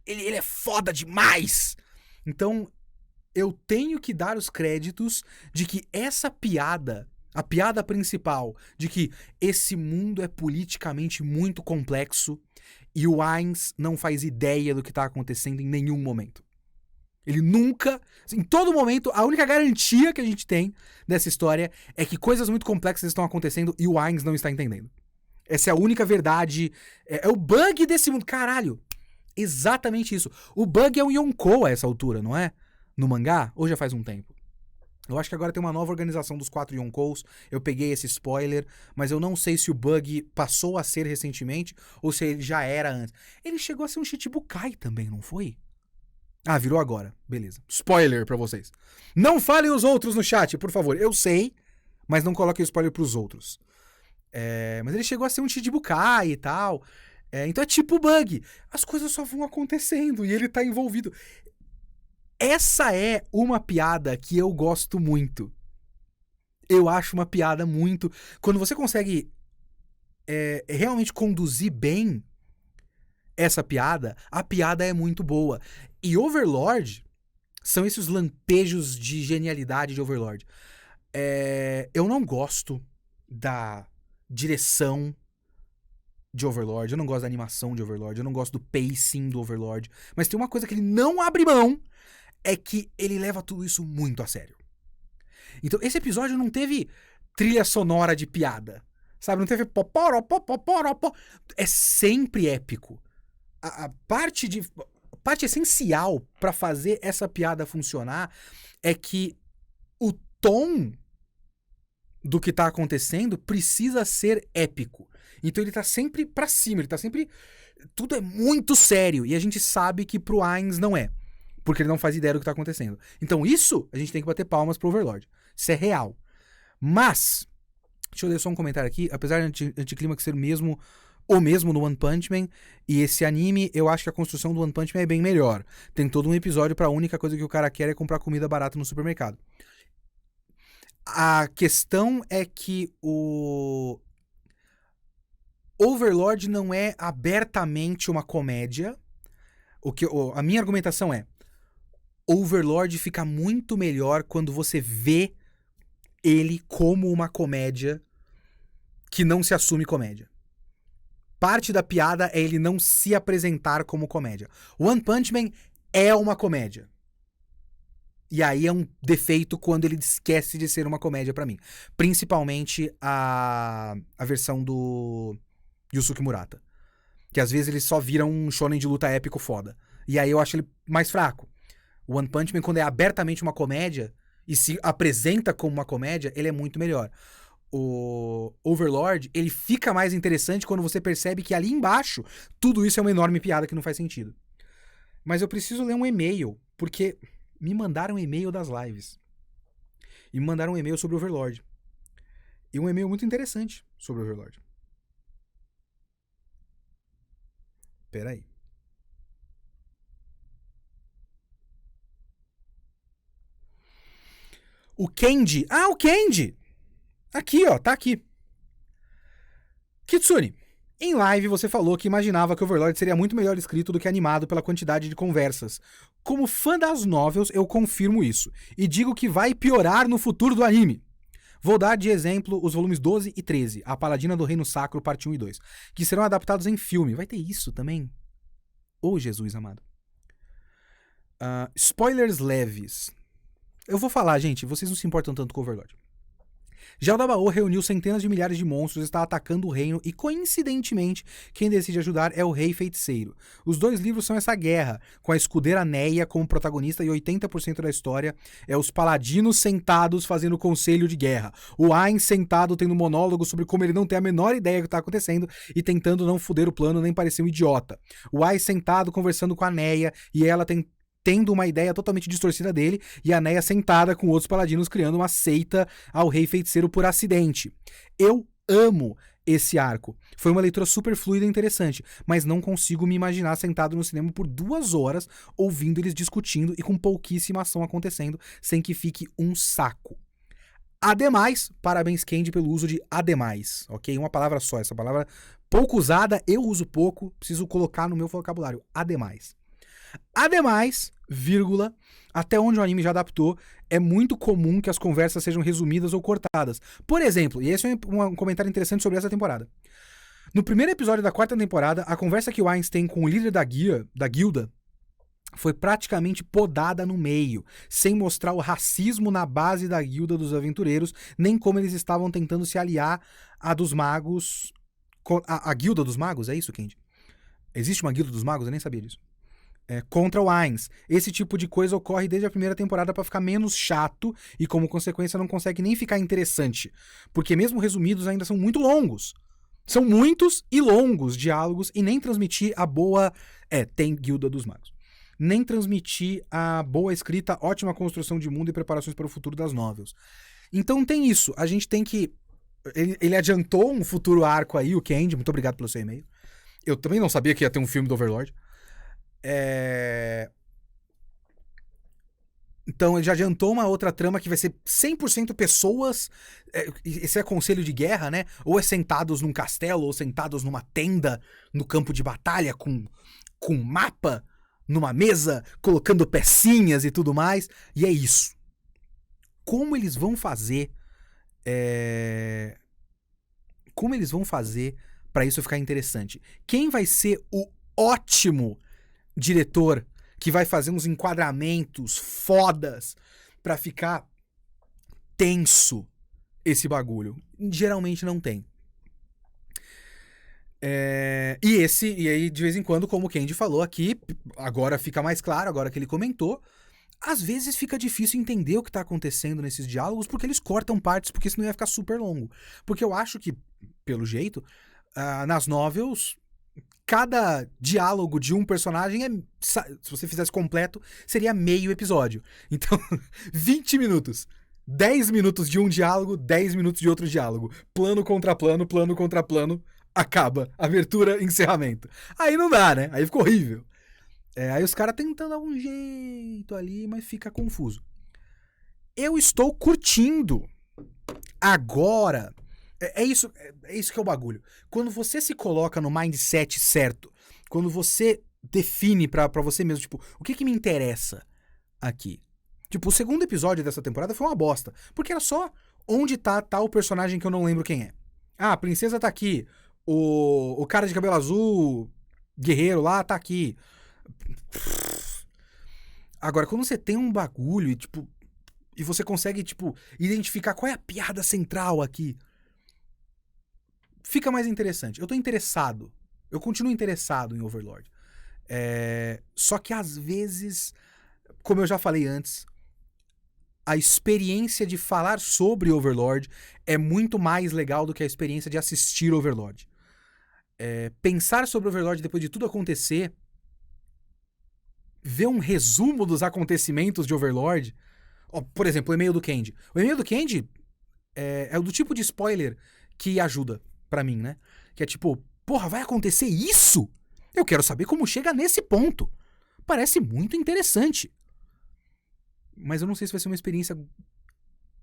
Ele é foda demais. Então, eu tenho que dar os créditos de que essa piada, a piada principal, de que esse mundo é politicamente muito complexo e o Ainz não faz ideia do que tá acontecendo em nenhum momento. Ele nunca, em todo momento, a única garantia que a gente tem dessa história é que coisas muito complexas estão acontecendo e o Ainz não está entendendo. Essa é a única verdade, é o bug desse mundo. Caralho, exatamente isso. O bug é um Yonkou a essa altura, não é? No mangá, ou já faz um tempo? Eu acho que agora tem uma nova organização dos 4 Yonkous. Eu peguei esse spoiler, mas eu não sei se o bug passou a ser recentemente ou se ele já era antes. Ele chegou a ser um Shichibukai também, não foi? Ah, virou agora. Beleza. Spoiler pra vocês. Não falem os outros no chat, por favor. Eu sei, mas não coloquem spoiler pros outros. Mas ele chegou a ser um Shichibukai e tal. Então é tipo bug. As coisas só vão acontecendo e ele tá envolvido. Essa é uma piada que eu gosto muito. Eu acho uma piada muito... Quando você consegue realmente conduzir bem essa piada, a piada é muito boa. E Overlord são esses lampejos de genialidade de Overlord. Eu não gosto da direção de Overlord, eu não gosto da animação de Overlord, eu não gosto do pacing do Overlord, mas tem uma coisa que ele não abre mão, é que ele leva tudo isso muito a sério. Então, esse episódio não teve trilha sonora de piada, sabe? Não teve poporopó. É sempre épico. A parte essencial pra fazer essa piada funcionar é que o tom do que tá acontecendo precisa ser épico. Então ele tá sempre pra cima, ele tá sempre... Tudo é muito sério, e a gente sabe que pro Ainz não é. Porque ele não faz ideia do que tá acontecendo. Então isso, a gente tem que bater palmas pro Overlord. Isso é real. Mas, deixa eu ler só um comentário aqui. Apesar de Anticlímax ser o mesmo no One Punch Man, e esse anime, eu acho que a construção do One Punch Man é bem melhor. Tem todo um episódio pra única coisa que o cara quer é comprar comida barata no supermercado. A questão é que o Overlord não é abertamente uma comédia. A minha argumentação é: Overlord fica muito melhor quando você vê ele como uma comédia que não se assume comédia. Parte da piada é ele não se apresentar como comédia. One Punch Man é uma comédia. E aí é um defeito quando ele esquece de ser uma comédia pra mim. Principalmente a versão do Yusuke Murata. Que às vezes ele só vira um shonen de luta épico foda. E aí eu acho ele mais fraco. O One Punch Man, quando é abertamente uma comédia e se apresenta como uma comédia, ele é muito melhor. O Overlord, ele fica mais interessante quando você percebe que ali embaixo tudo isso é uma enorme piada que não faz sentido. Mas eu preciso ler um e-mail, porque me mandaram um e-mail das lives. E me mandaram um e-mail sobre Overlord. E um e-mail muito interessante sobre Overlord. Pera aí. O Kendi. Ah, o Kendi! Aqui, ó, tá aqui. Kitsune, em live você falou que imaginava que Overlord seria muito melhor escrito do que animado pela quantidade de conversas. Como fã das novels, eu confirmo isso. E digo que vai piorar no futuro do anime. Vou dar de exemplo os volumes 12 e 13, A Paladina do Reino Sacro, parte 1 e 2, que serão adaptados em filme. Vai ter isso também? Ô, Jesus amado. Spoilers leves. Eu vou falar, gente, vocês não se importam tanto com Overlord. Jaldabaoth reuniu centenas de milhares de monstros, está atacando o reino e, coincidentemente, quem decide ajudar é o Rei Feiticeiro. Os dois livros são essa guerra, com a escudeira Neia como protagonista e 80% da história é os paladinos sentados fazendo conselho de guerra. O Ain sentado tendo monólogo sobre como ele não tem a menor ideia do que está acontecendo e tentando não foder o plano nem parecer um idiota. O Ain sentado conversando com a Neia e ela tendo uma ideia totalmente distorcida dele, e a Neia sentada com outros paladinos criando uma seita ao Rei Feiticeiro por acidente. Eu amo esse arco. Foi uma leitura super fluida e interessante, mas não consigo me imaginar sentado no cinema por 2 horas ouvindo eles discutindo e com pouquíssima ação acontecendo, sem que fique um saco. Ademais, parabéns Kendi pelo uso de ademais, ok? Uma palavra só, essa palavra pouco usada, eu uso pouco, preciso colocar no meu vocabulário, ademais. Ademais, vírgula, até onde o anime já adaptou, é muito comum que as conversas sejam resumidas ou cortadas. Por exemplo, e esse é um comentário interessante sobre essa temporada. No primeiro episódio da 4ª temporada, a conversa que o Einstein com o líder da guilda foi praticamente podada no meio, sem mostrar o racismo na base da guilda dos aventureiros, nem como eles estavam tentando se aliar a dos magos... A guilda dos magos, é isso, Kendi? Existe uma guilda dos magos? Eu nem sabia disso. Contra o Ainz. Esse tipo de coisa ocorre desde a primeira temporada para ficar menos chato e, como consequência, não consegue nem ficar interessante. Porque mesmo resumidos ainda são muito longos. São muitos e longos diálogos e nem transmitir a boa... tem Guilda dos Magos. Nem transmitir a boa escrita, ótima construção de mundo e preparações para o futuro das novels. Então tem isso. A gente tem que... Ele adiantou um futuro arco aí, o Kendi. Muito obrigado pelo seu e-mail. Eu também não sabia que ia ter um filme do Overlord. Então ele já adiantou uma outra trama que vai ser 100% pessoas. Esse é conselho de guerra, né? Ou é sentados num castelo, ou sentados numa tenda no campo de batalha com mapa, numa mesa, colocando pecinhas e tudo mais. E é isso. Como eles vão fazer... Como eles vão fazer pra isso ficar interessante? Quem vai ser o ótimo diretor que vai fazer uns enquadramentos fodas pra ficar tenso esse bagulho? Geralmente não tem. E aí, de vez em quando, como o Kendi falou aqui, agora fica mais claro, agora que ele comentou, às vezes fica difícil entender o que tá acontecendo nesses diálogos, porque eles cortam partes, porque senão ia ficar super longo. Porque eu acho que, pelo jeito, nas novels... Cada diálogo de um personagem, se você fizesse completo, seria meio episódio. Então, 20 minutos. 10 minutos de um diálogo, 10 minutos de outro diálogo. Plano contra plano, acaba. Abertura, encerramento. Aí não dá, né? Aí ficou horrível. Aí os caras tentando algum jeito ali, mas fica confuso. Eu estou curtindo. Agora... É isso que é o bagulho. Quando você se coloca no mindset certo, quando você define pra você mesmo, tipo, o que me interessa aqui? Tipo, o segundo episódio dessa temporada foi uma bosta. Porque era só onde tá o personagem que eu não lembro quem é. Ah, a princesa tá aqui. O cara de cabelo azul, guerreiro lá, tá aqui. Agora, quando você tem um bagulho e, tipo, e você consegue, tipo, identificar qual é a piada central aqui, fica mais interessante. Eu tô interessado. Eu continuo interessado em Overlord. Só que às vezes como eu já falei antes, a experiência de falar sobre Overlord é muito mais legal do que a experiência de assistir Overlord. Pensar sobre Overlord depois de tudo acontecer, ver um resumo dos acontecimentos de Overlord. Ó, por exemplo, o e-mail do Candy. O e-mail do Candy é o do tipo de spoiler que ajuda pra mim, né? Que é tipo, porra, vai acontecer isso? Eu quero saber como chega nesse ponto. Parece muito interessante. Mas eu não sei se vai ser uma experiência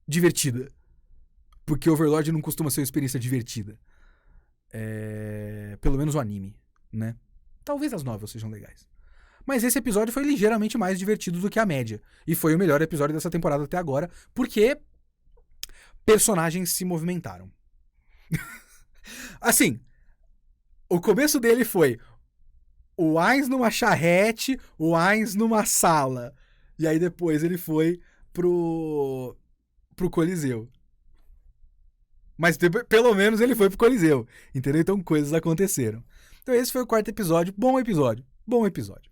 divertida. Porque Overlord não costuma ser uma experiência divertida. Pelo menos o anime, né? Talvez as novels sejam legais. Mas esse episódio foi ligeiramente mais divertido do que a média. E foi o melhor episódio dessa temporada até agora, porque personagens se movimentaram. Assim, o começo dele foi o Ainz numa charrete, o Ainz numa sala. E aí depois ele foi pro Coliseu. Mas pelo menos ele foi pro Coliseu, entendeu? Então coisas aconteceram. Então esse foi o quarto episódio. Bom episódio. Bom episódio.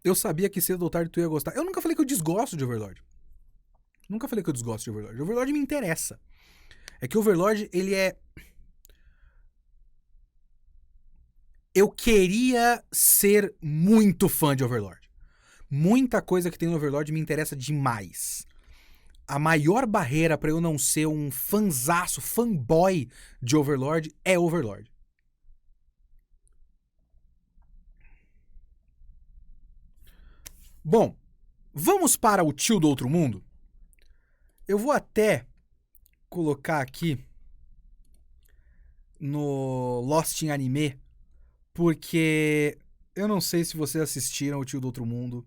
Eu sabia que cedo ou tarde tu ia gostar. Eu nunca falei que eu desgosto de Overlord. Nunca falei que eu desgosto de Overlord. Overlord me interessa. É que Overlord, ele é... Eu queria ser muito fã de Overlord. Muita coisa que tem no Overlord me interessa demais. A maior barreira pra eu não ser um fanzaço, fanboy de Overlord é Overlord. Bom, vamos para o Tio do Outro Mundo? Eu vou até colocar aqui no Lost in Anime, porque eu não sei se vocês assistiram o Tio do Outro Mundo,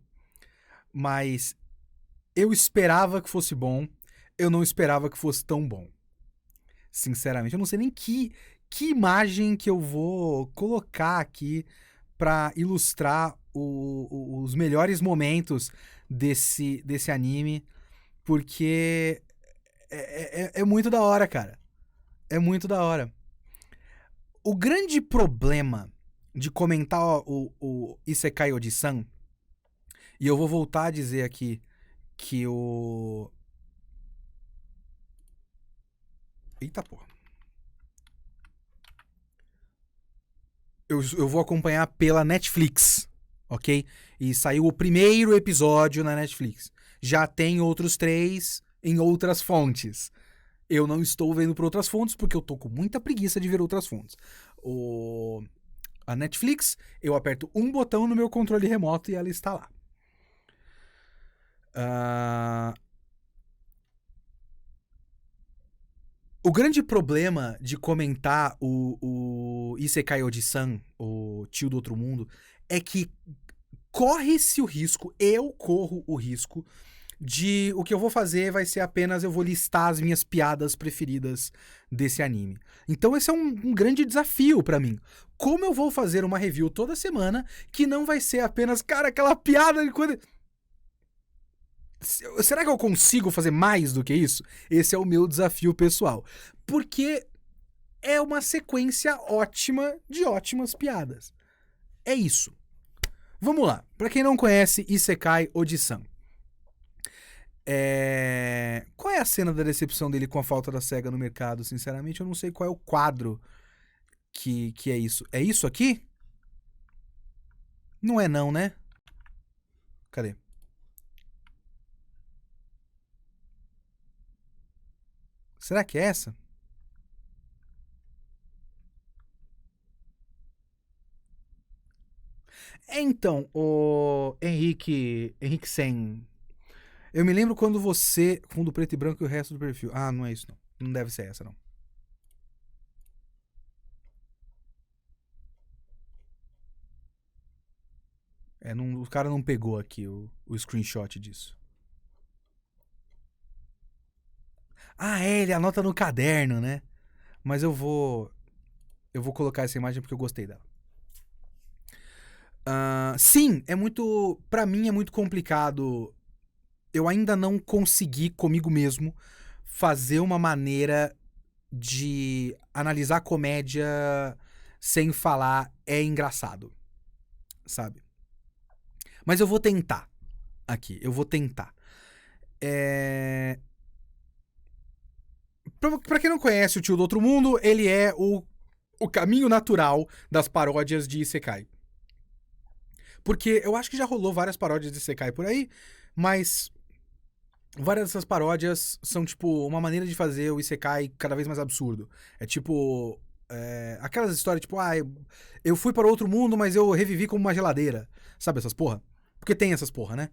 mas eu esperava que fosse bom, eu não esperava que fosse tão bom. Sinceramente, eu não sei nem que imagem que eu vou colocar aqui pra ilustrar os melhores momentos desse anime, porque é muito da hora, cara. É muito da hora. O grande problema de comentar o Isekai Oji-san, e eu vou voltar a dizer aqui que o... Eita porra. Eu vou acompanhar pela Netflix, ok? E saiu o primeiro episódio na Netflix. Já tem outros 3 em outras fontes. Eu não estou vendo por outras fontes porque eu tô com muita preguiça de ver outras fontes. A Netflix, eu aperto um botão no meu controle remoto e ela está lá. O grande problema de comentar o Isekai Oji-san, o tio do outro mundo, é que corre-se o risco, eu corro o risco, de o que eu vou fazer vai ser apenas eu vou listar as minhas piadas preferidas desse anime. Então esse é um grande desafio pra mim. Como eu vou fazer uma review toda semana que não vai ser apenas, cara, aquela piada de quando... Será que eu consigo fazer mais do que isso? Esse é o meu desafio pessoal. Porque é uma sequência ótima de ótimas piadas. É isso. Vamos lá. Pra quem não conhece, Isekai Oji-san. Qual é a cena da decepção dele com a falta da SEGA no mercado? Sinceramente, eu não sei qual é o quadro que é isso. É isso aqui? Não é não, né? Cadê? Será que é essa? Então, o Henrique Sen, eu me lembro quando você, fundo preto e branco e o resto do perfil. Ah, não é isso não. Não deve ser essa não. Não, o cara não pegou aqui o screenshot disso. Ah, ele anota no caderno, né? Mas eu vou colocar essa imagem porque eu gostei dela. Sim, é muito, pra mim é muito complicado eu ainda não consegui comigo mesmo fazer uma maneira de analisar comédia sem falar é engraçado, sabe? Mas eu vou tentar aqui, eu vou tentar. Pra quem não conhece o Tio do Outro Mundo, ele é o caminho natural das paródias de Isekai. Porque eu acho que já rolou várias paródias de Isekai por aí, mas várias dessas paródias são, tipo, uma maneira de fazer o Isekai cada vez mais absurdo. É tipo... aquelas histórias, tipo, eu fui para outro mundo, mas eu revivi como uma geladeira. Sabe essas porra? Porque tem essas porra, né?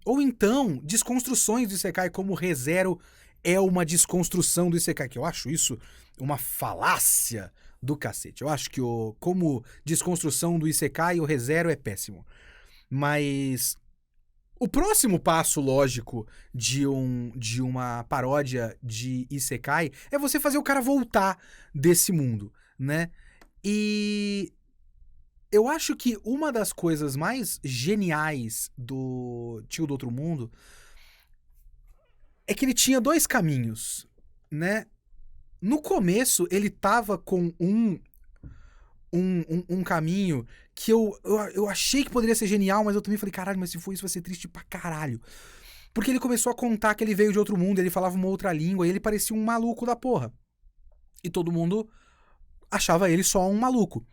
Ou então, desconstruções do Isekai, como o ReZero é uma desconstrução do Isekai, que eu acho isso uma falácia do cacete. Eu acho que como desconstrução do Isekai, o ReZero é péssimo. Mas o próximo passo lógico de uma paródia de Isekai é você fazer o cara voltar desse mundo, né? E eu acho que uma das coisas mais geniais do Tio do Outro Mundo é que ele tinha dois caminhos, né? No começo, ele tava com um caminho que eu achei que poderia ser genial, mas eu também falei, caralho, mas se for isso vai ser triste pra caralho. Porque ele começou a contar que ele veio de outro mundo, ele falava uma outra língua, e ele parecia um maluco da porra. E todo mundo achava ele só um maluco.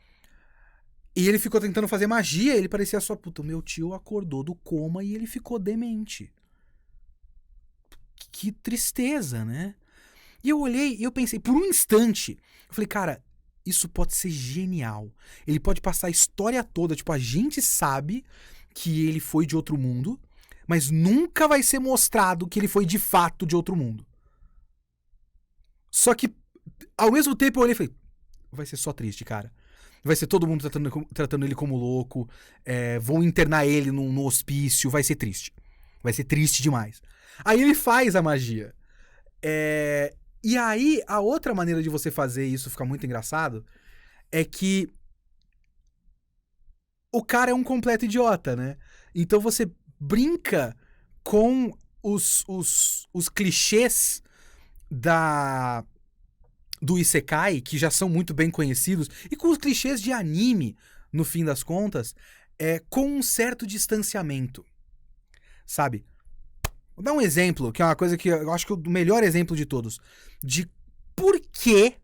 E ele ficou tentando fazer magia, ele parecia só, puta, meu tio acordou do coma e ele ficou demente. Que tristeza, né? E eu olhei e eu pensei, por um instante, eu falei, cara, isso pode ser genial. Ele pode passar a história toda, tipo, a gente sabe que ele foi de outro mundo, mas nunca vai ser mostrado que ele foi de fato de outro mundo. Só que, ao mesmo tempo, eu olhei e falei, vai ser só triste, cara. Vai ser todo mundo tratando ele como louco, vão internar ele no hospício, vai ser triste. Vai ser triste demais. Aí ele faz a magia. E aí, a outra maneira de você fazer isso ficar muito engraçado é que o cara é um completo idiota, né? Então você brinca com os clichês do Isekai, que já são muito bem conhecidos, e com os clichês de anime, no fim das contas, com um certo distanciamento, sabe? Vou dar um exemplo, que é uma coisa que eu acho que é o melhor exemplo de todos, de por que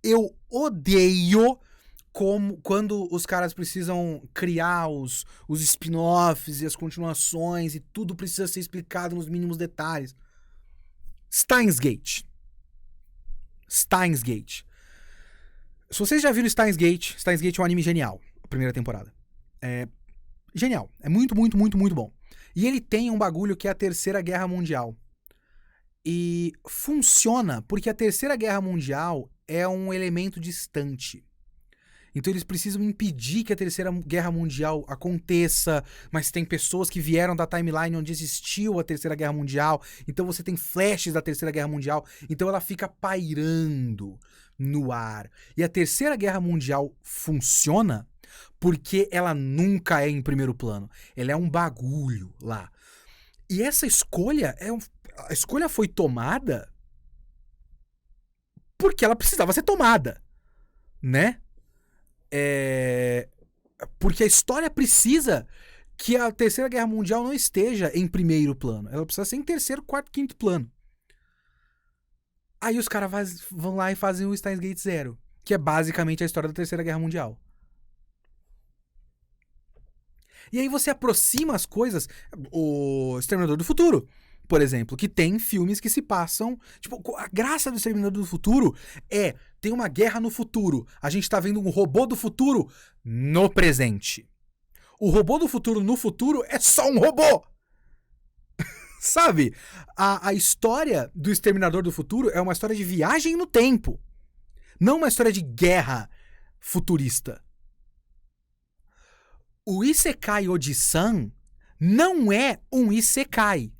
eu odeio quando os caras precisam criar os spin-offs e as continuações e tudo precisa ser explicado nos mínimos detalhes. Steins Gate. Se vocês já viram Steins Gate é um anime genial, a primeira temporada. É genial, é muito, muito, muito, muito bom. E ele tem um bagulho que é a Terceira Guerra Mundial. E funciona porque a Terceira Guerra Mundial é um elemento distante. Então eles precisam impedir que a Terceira Guerra Mundial aconteça, mas tem pessoas que vieram da timeline onde existiu a Terceira Guerra Mundial, então você tem flashes da Terceira Guerra Mundial, então ela fica pairando no ar. E a Terceira Guerra Mundial funciona porque ela nunca é em primeiro plano. Ela é um bagulho lá. E essa escolha a escolha foi tomada porque ela precisava ser tomada, né? Porque a história precisa que a Terceira Guerra Mundial não esteja em primeiro plano. Ela precisa ser em terceiro, quarto, quinto plano. Aí os caras vão lá e fazem o Steins Gate Zero, que é basicamente a história da Terceira Guerra Mundial. E aí você aproxima as coisas. O Exterminador do Futuro, por exemplo, que tem filmes que se passam... Tipo, a graça do Exterminador do Futuro tem uma guerra no futuro. A gente tá vendo um robô do futuro no presente. O robô do futuro no futuro é só um robô! Sabe? A história do Exterminador do Futuro é uma história de viagem no tempo. Não uma história de guerra futurista. O Isekai Oji-san não é um Isekai.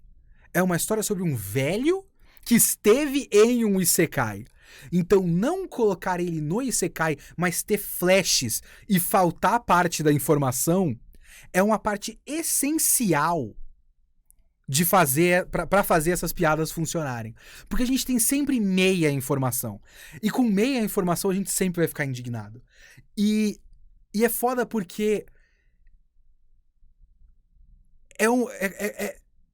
É uma história sobre um velho que esteve em um Isekai. Então, não colocar ele no Isekai, mas ter flashes e faltar parte da informação é uma parte essencial de fazer para fazer essas piadas funcionarem. Porque a gente tem sempre meia informação. E com meia informação a gente sempre vai ficar indignado. E é foda porque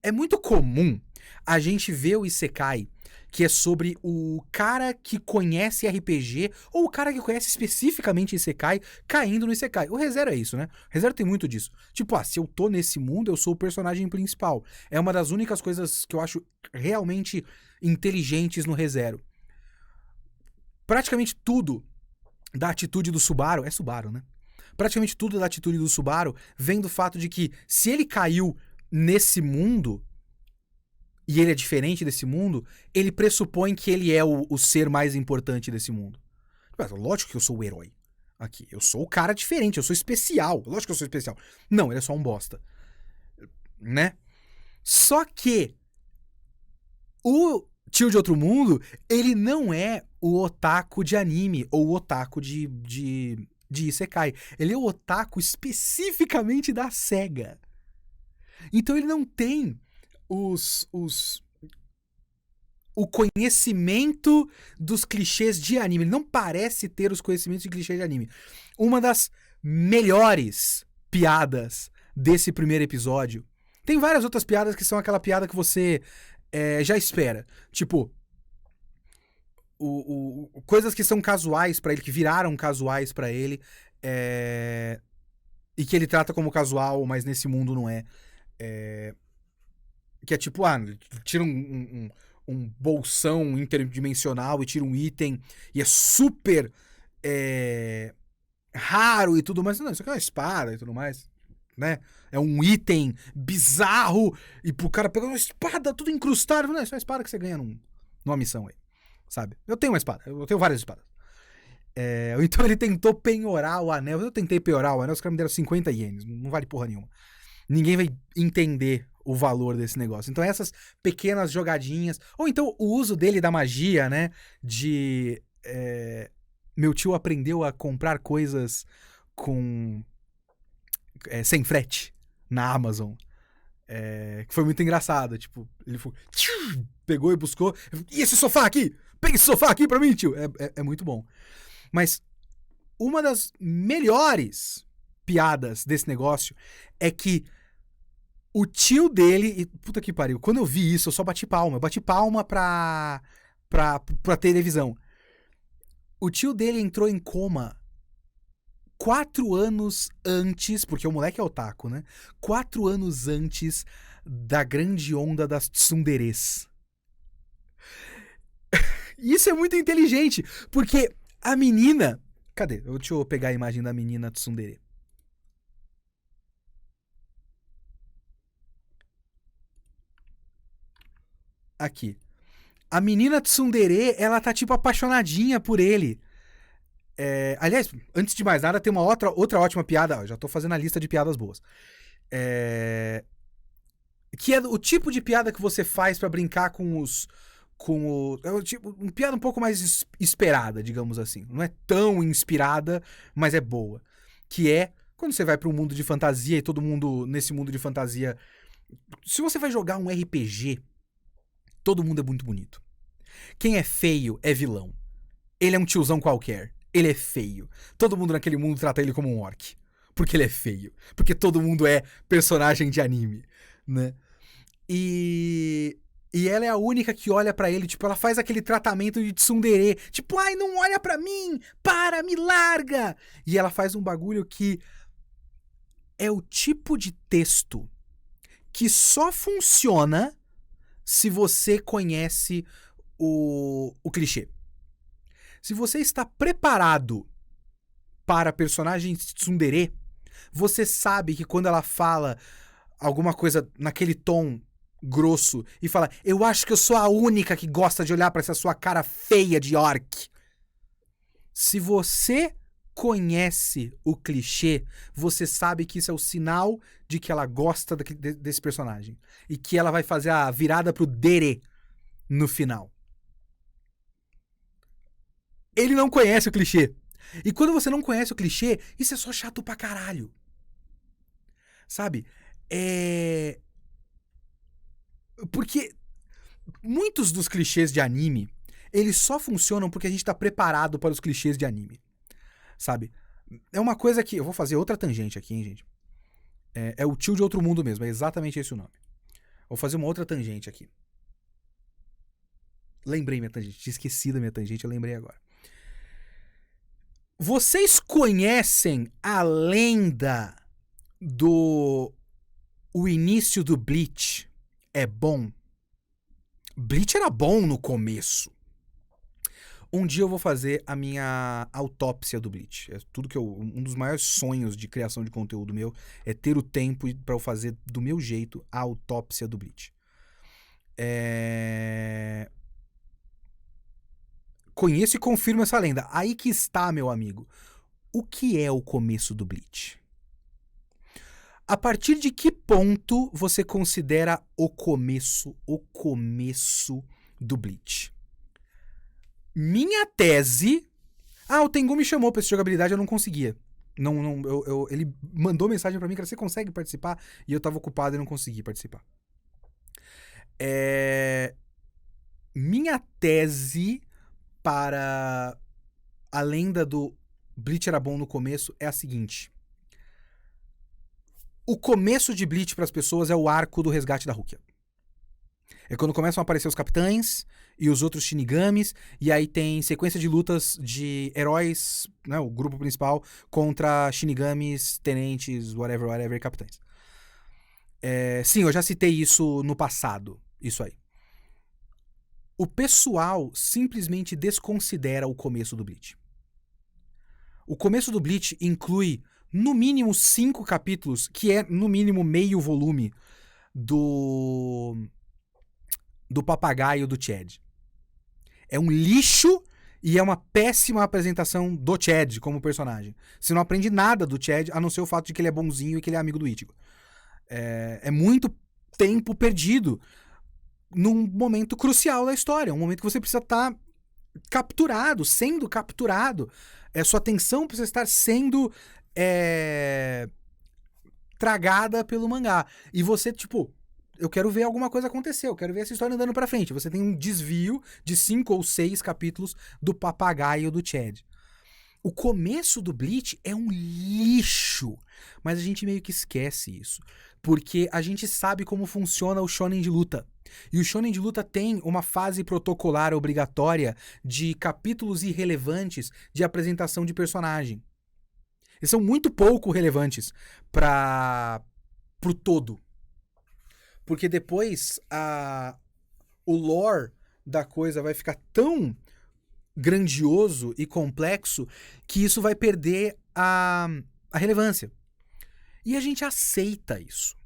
é muito comum a gente ver o Isekai que é sobre o cara que conhece RPG ou o cara que conhece especificamente Isekai caindo no Isekai. O ReZero é isso, né? O ReZero tem muito disso. Tipo, se eu tô nesse mundo, eu sou o personagem principal. É uma das únicas coisas que eu acho realmente inteligentes no ReZero. Praticamente tudo da atitude do Subaru... É Subaru, né? Praticamente tudo da atitude do Subaru vem do fato de que se ele caiu nesse mundo e ele é diferente desse mundo, ele pressupõe que ele é o ser mais importante desse mundo. Mas, lógico que eu sou o herói aqui. Eu sou o cara diferente, eu sou especial. Lógico que eu sou especial. Não, ele é só um bosta. Né? Só que o tio de outro mundo, ele não é o otaku de anime ou o otaku de Isekai. Ele é o otaku especificamente da SEGA. Então ele não tem o conhecimento dos clichês de anime. Ele não parece ter os conhecimentos de clichês de anime. Uma das melhores piadas desse primeiro episódio. Tem várias outras piadas que são aquela piada que você já espera. Tipo, coisas que são casuais pra ele, que viraram casuais pra ele, e que ele trata como casual, mas nesse mundo não é. Que é tipo, tira um bolsão interdimensional e tira um item e é super raro e tudo mais. Não, isso aqui é uma espada e tudo mais, né? É um item bizarro e pro cara pegar uma espada tudo incrustado. Não, isso é uma espada que você ganha numa missão aí, sabe? Eu tenho uma espada, eu tenho várias espadas. Então ele tentou penhorar o anel. Eu tentei penhorar o anel, os caras me deram 50 ienes. Não vale porra nenhuma. Ninguém vai entender o valor desse negócio. Então essas pequenas jogadinhas, ou então o uso dele da magia, né, de meu tio aprendeu a comprar coisas com sem frete na Amazon, que foi muito engraçado, tipo, ele pegou e buscou, e esse sofá aqui? Pega esse sofá aqui pra mim, tio. É muito bom. Mas uma das melhores piadas desse negócio é que o tio dele... E, puta que pariu. Quando eu vi isso, eu só bati palma. Eu bati palma pra televisão. O tio dele entrou em coma 4 anos antes... Porque o moleque é otaku, né? 4 anos antes da grande onda das tsunderes. Isso é muito inteligente. Porque a menina... Cadê? Deixa eu pegar a imagem da menina tsundere. Aqui. A menina tsundere, ela tá tipo apaixonadinha por ele. Aliás, antes de mais nada, tem uma outra ótima piada. Já tô fazendo a lista de piadas boas. Que é o tipo de piada que você faz pra brincar com tipo, uma piada um pouco mais esperada, digamos assim. Não é tão inspirada, mas é boa. Que é quando você vai pra um mundo de fantasia e todo mundo nesse mundo de fantasia... Se você vai jogar um RPG... Todo mundo é muito bonito. Quem é feio é vilão. Ele é um tiozão qualquer. Ele é feio. Todo mundo naquele mundo trata ele como um orc. Porque ele é feio. Porque todo mundo é personagem de anime, né? E ela é a única que olha pra ele, tipo, ela faz aquele tratamento de tsundere. Tipo, ai, não olha pra mim! Para, me larga! E ela faz um bagulho que é o tipo de texto que só funciona se você conhece o clichê. Se você está preparado para personagem tsundere, você sabe que quando ela fala alguma coisa naquele tom grosso e fala, eu acho que eu sou a única que gosta de olhar para essa sua cara feia de orc. Se você conhece o clichê, você sabe que isso é o sinal de que ela gosta desse personagem. E que ela vai fazer a virada pro dere no final. Ele não conhece o clichê. E quando você não conhece o clichê, isso é só chato pra caralho. Sabe? Porque muitos dos clichês de anime, eles só funcionam porque a gente tá preparado para os clichês de anime, sabe? É uma coisa que... Eu vou fazer outra tangente aqui, hein, gente? É o tio de outro mundo mesmo, é exatamente esse o nome. Vou fazer uma outra tangente aqui. Lembrei minha tangente, tinha esquecido a minha tangente, eu lembrei agora. Vocês conhecem a lenda do... O início do Bleach é bom? Bleach era bom no começo. Um dia eu vou fazer a minha autópsia do Bleach. É tudo que um dos maiores sonhos de criação de conteúdo meu é ter o tempo pra eu fazer do meu jeito a autópsia do Bleach. Conheço e confirmo essa lenda. Aí que está, meu amigo. O que é o começo do Bleach? A partir de que ponto você considera o começo do Bleach? Minha tese... o Tengu me chamou pra essa jogabilidade, eu não conseguia. Ele mandou mensagem pra mim, cara, você consegue participar? E eu tava ocupado e não consegui participar. Minha tese para a lenda do Bleach era bom no começo é a seguinte. O começo de Bleach pras pessoas é o arco do resgate da Rukia. É quando começam a aparecer os capitães e os outros Shinigamis, e aí tem sequência de lutas de heróis, né, o grupo principal, contra Shinigamis, tenentes, whatever, capitães. Sim, eu já citei isso no passado, isso aí. O pessoal simplesmente desconsidera o começo do Bleach. O começo do Bleach inclui, no mínimo, 5 capítulos, que é, no mínimo, meio volume do papagaio do Chad. É um lixo e é uma péssima apresentação do Chad como personagem. Você não aprende nada do Chad, a não ser o fato de que ele é bonzinho e que ele é amigo do Ichigo. É muito tempo perdido num momento crucial da história. Um momento que você precisa estar capturado, sendo capturado. Sua atenção precisa estar sendo tragada pelo mangá. E você, tipo... Eu quero ver alguma coisa acontecer, eu quero ver essa história andando pra frente. Você tem um desvio de 5 ou 6 capítulos do papagaio do Chad. O começo do Bleach é um lixo, mas a gente meio que esquece isso, porque a gente sabe como funciona o shonen de luta. E o shonen de luta tem uma fase protocolar obrigatória de capítulos irrelevantes de apresentação de personagem. Eles são muito pouco relevantes pro todo. Porque depois o lore da coisa vai ficar tão grandioso e complexo que isso vai perder a relevância. E a gente aceita isso.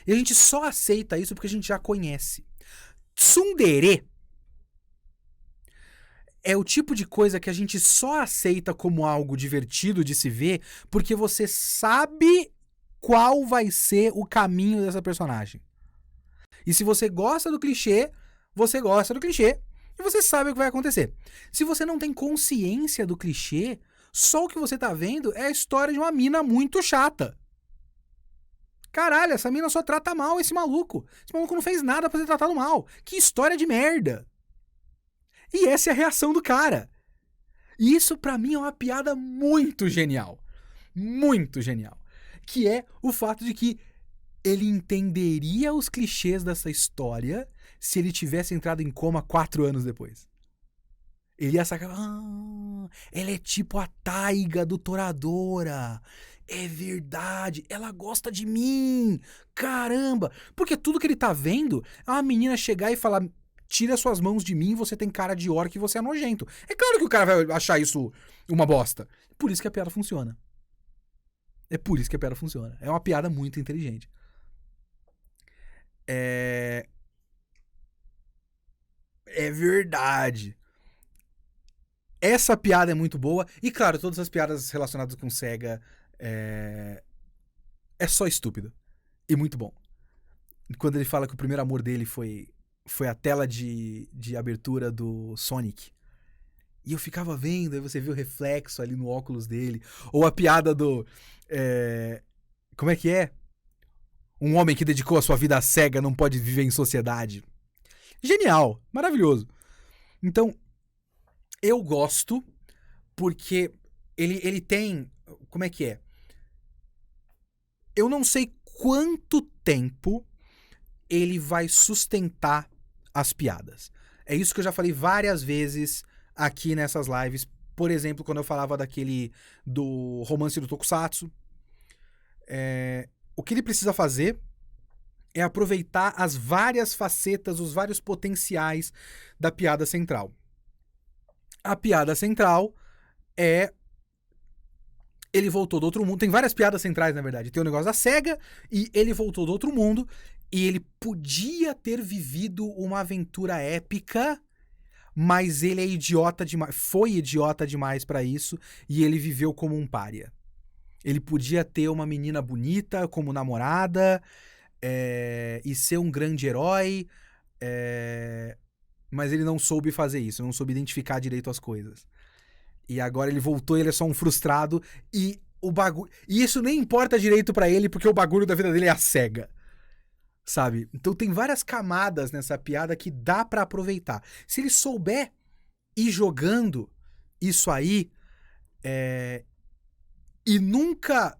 E a gente só aceita isso porque a gente já conhece. Tsundere é o tipo de coisa que a gente só aceita como algo divertido de se ver porque você sabe qual vai ser o caminho dessa personagem. E se você gosta do clichê, você gosta do clichê e você sabe o que vai acontecer. Se você não tem consciência do clichê, só o que você tá vendo é a história de uma mina muito chata. Caralho, essa mina só trata mal esse maluco. Esse maluco não fez nada pra ser tratado mal. Que história de merda. E essa é a reação do cara. E isso pra mim é uma piada muito genial. Muito genial. Que é o fato de que ele entenderia os clichês dessa história se ele tivesse entrado em coma 4 anos depois. Ele ia sacar... ela é tipo a Taiga do Toradora. É verdade, ela gosta de mim. Caramba. Porque tudo que ele tá vendo é uma menina chegar e falar... Tira suas mãos de mim, você tem cara de orc e você é nojento. É claro que o cara vai achar isso uma bosta. Por isso que a piada funciona. É por isso que a piada funciona. É uma piada muito inteligente. É verdade. Essa piada é muito boa. E claro, todas as piadas relacionadas com SEGA é só estúpido. E muito bom. Quando ele fala que o primeiro amor dele foi a tela de abertura do Sonic. E eu ficava vendo, aí você vê o reflexo ali no óculos dele. Ou a piada do... como é que é? Um homem que dedicou a sua vida à cega não pode viver em sociedade. Genial, maravilhoso. Então, eu gosto porque ele tem... Como é que é? Eu não sei quanto tempo ele vai sustentar as piadas. É isso que eu já falei várias vezes aqui nessas lives. Por exemplo, quando eu falava do romance do Tokusatsu. O que ele precisa fazer é aproveitar as várias facetas, os vários potenciais da piada central. A piada central é... Ele voltou do outro mundo. Tem várias piadas centrais, na verdade. Tem o negócio da SEGA e ele voltou do outro mundo. E ele podia ter vivido uma aventura épica, mas ele é idiota demais. Foi idiota demais pra isso e ele viveu como um pária. Ele podia ter uma menina bonita como namorada e ser um grande herói, mas ele não soube fazer isso, não soube identificar direito as coisas. E agora ele voltou e ele é só um frustrado e o bagulho... E isso nem importa direito pra ele porque o bagulho da vida dele é a SEGA. Sabe? Então tem várias camadas nessa piada que dá pra aproveitar. Se ele souber ir jogando isso aí, e nunca...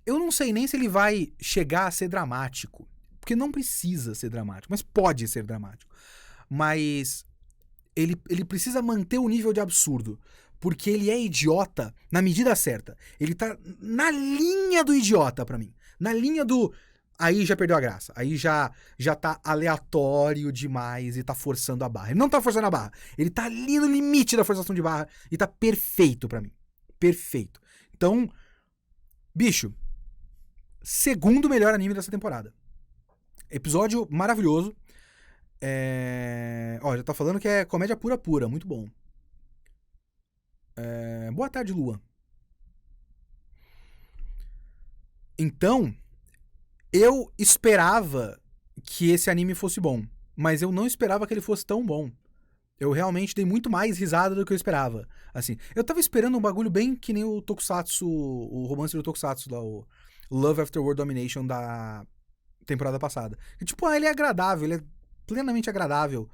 Eu não sei nem se ele vai chegar a ser dramático. Porque não precisa ser dramático, mas pode ser dramático. Mas ele precisa manter o nível de absurdo. Porque ele é idiota na medida certa. Ele tá na linha do idiota pra mim. Na linha do... Aí já perdeu a graça. Aí já tá aleatório demais e tá forçando a barra. Ele não tá forçando a barra. Ele tá ali no limite da forçação de barra e tá perfeito pra mim. Perfeito. Então, bicho, segundo melhor anime dessa temporada. Episódio maravilhoso. Ó, já tá falando que é comédia pura. Muito bom. Boa tarde, Luan. Então... Eu esperava que esse anime fosse bom, mas eu não esperava que ele fosse tão bom. Eu realmente dei muito mais risada do que eu esperava. Assim, eu tava esperando um bagulho bem que nem o Tokusatsu, o romance do Tokusatsu lá, o Love After World Domination da temporada passada. E, tipo, ele é agradável, ele é plenamente agradável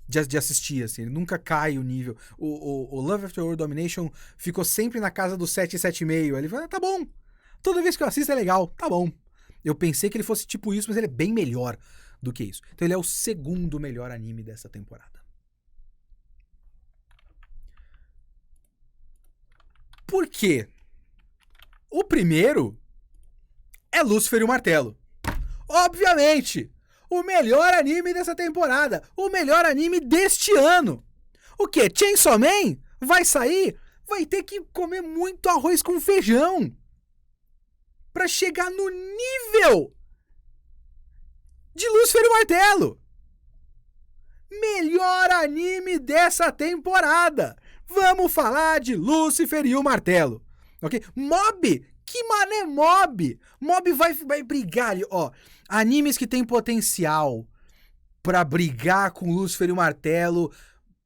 de assistir, assim. Ele nunca cai o nível. O Love After World Domination ficou sempre na casa do 7, 7,5. Ele fala, tá bom. Toda vez que eu assisto é legal, tá bom. Eu pensei que ele fosse tipo isso, mas ele é bem melhor do que isso. Então ele é o segundo melhor anime dessa temporada. Por quê? O primeiro é Lúcifer e o Martelo. Obviamente! O melhor anime dessa temporada. O melhor anime deste ano. O quê? Chainsaw Man vai sair? Vai ter que comer muito arroz com feijão pra chegar no nível de Lúcifer e o Martelo. Melhor anime dessa temporada. Vamos falar de Lúcifer e o Martelo. Ok? Mob? Que mané Mob? Mob vai brigar ali, ó. Animes que tem potencial pra brigar com Lúcifer e o Martelo,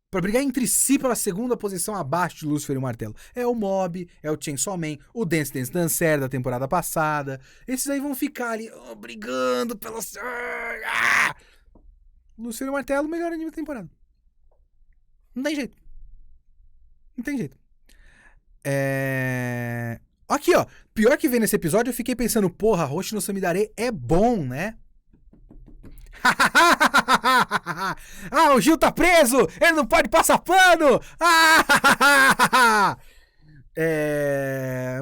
pra brigar entre si pela segunda posição abaixo de Lúcifer e o Martelo. É o Mob, é o Chainsaw Man, o Dance Dance Dancer da temporada passada. Esses aí vão ficar ali, brigando pelas... Lúcifer e o Martelo, melhor anime da temporada. Não tem jeito. Não tem jeito. Aqui, ó. Pior que ver nesse episódio, eu fiquei pensando, porra, Hoshi no Samidare é bom, né? Ah, o Gil tá preso! Ele não pode passar pano!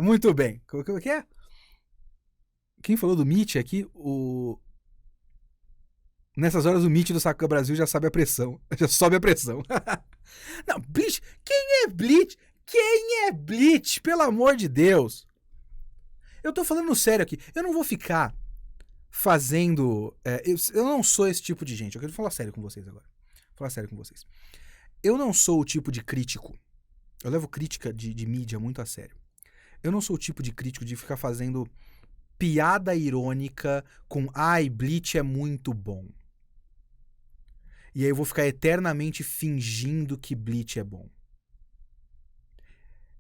Muito bem. O que é? Quem falou do Meet aqui? Nessas horas o Meet do Sakuga Brasil já sabe a pressão. Já sobe a pressão. Não, Bleach? Quem é Bleach? Quem é Bleach? Pelo amor de Deus. Eu tô falando sério aqui. Eu não vou ficar fazendo... eu não sou esse tipo de gente. Eu quero falar sério com vocês agora. Eu não sou o tipo de crítico. Eu levo crítica de mídia muito a sério. Eu não sou o tipo de crítico de ficar fazendo piada irônica com ai, Bleach é muito bom. E aí eu vou ficar eternamente fingindo que Bleach é bom.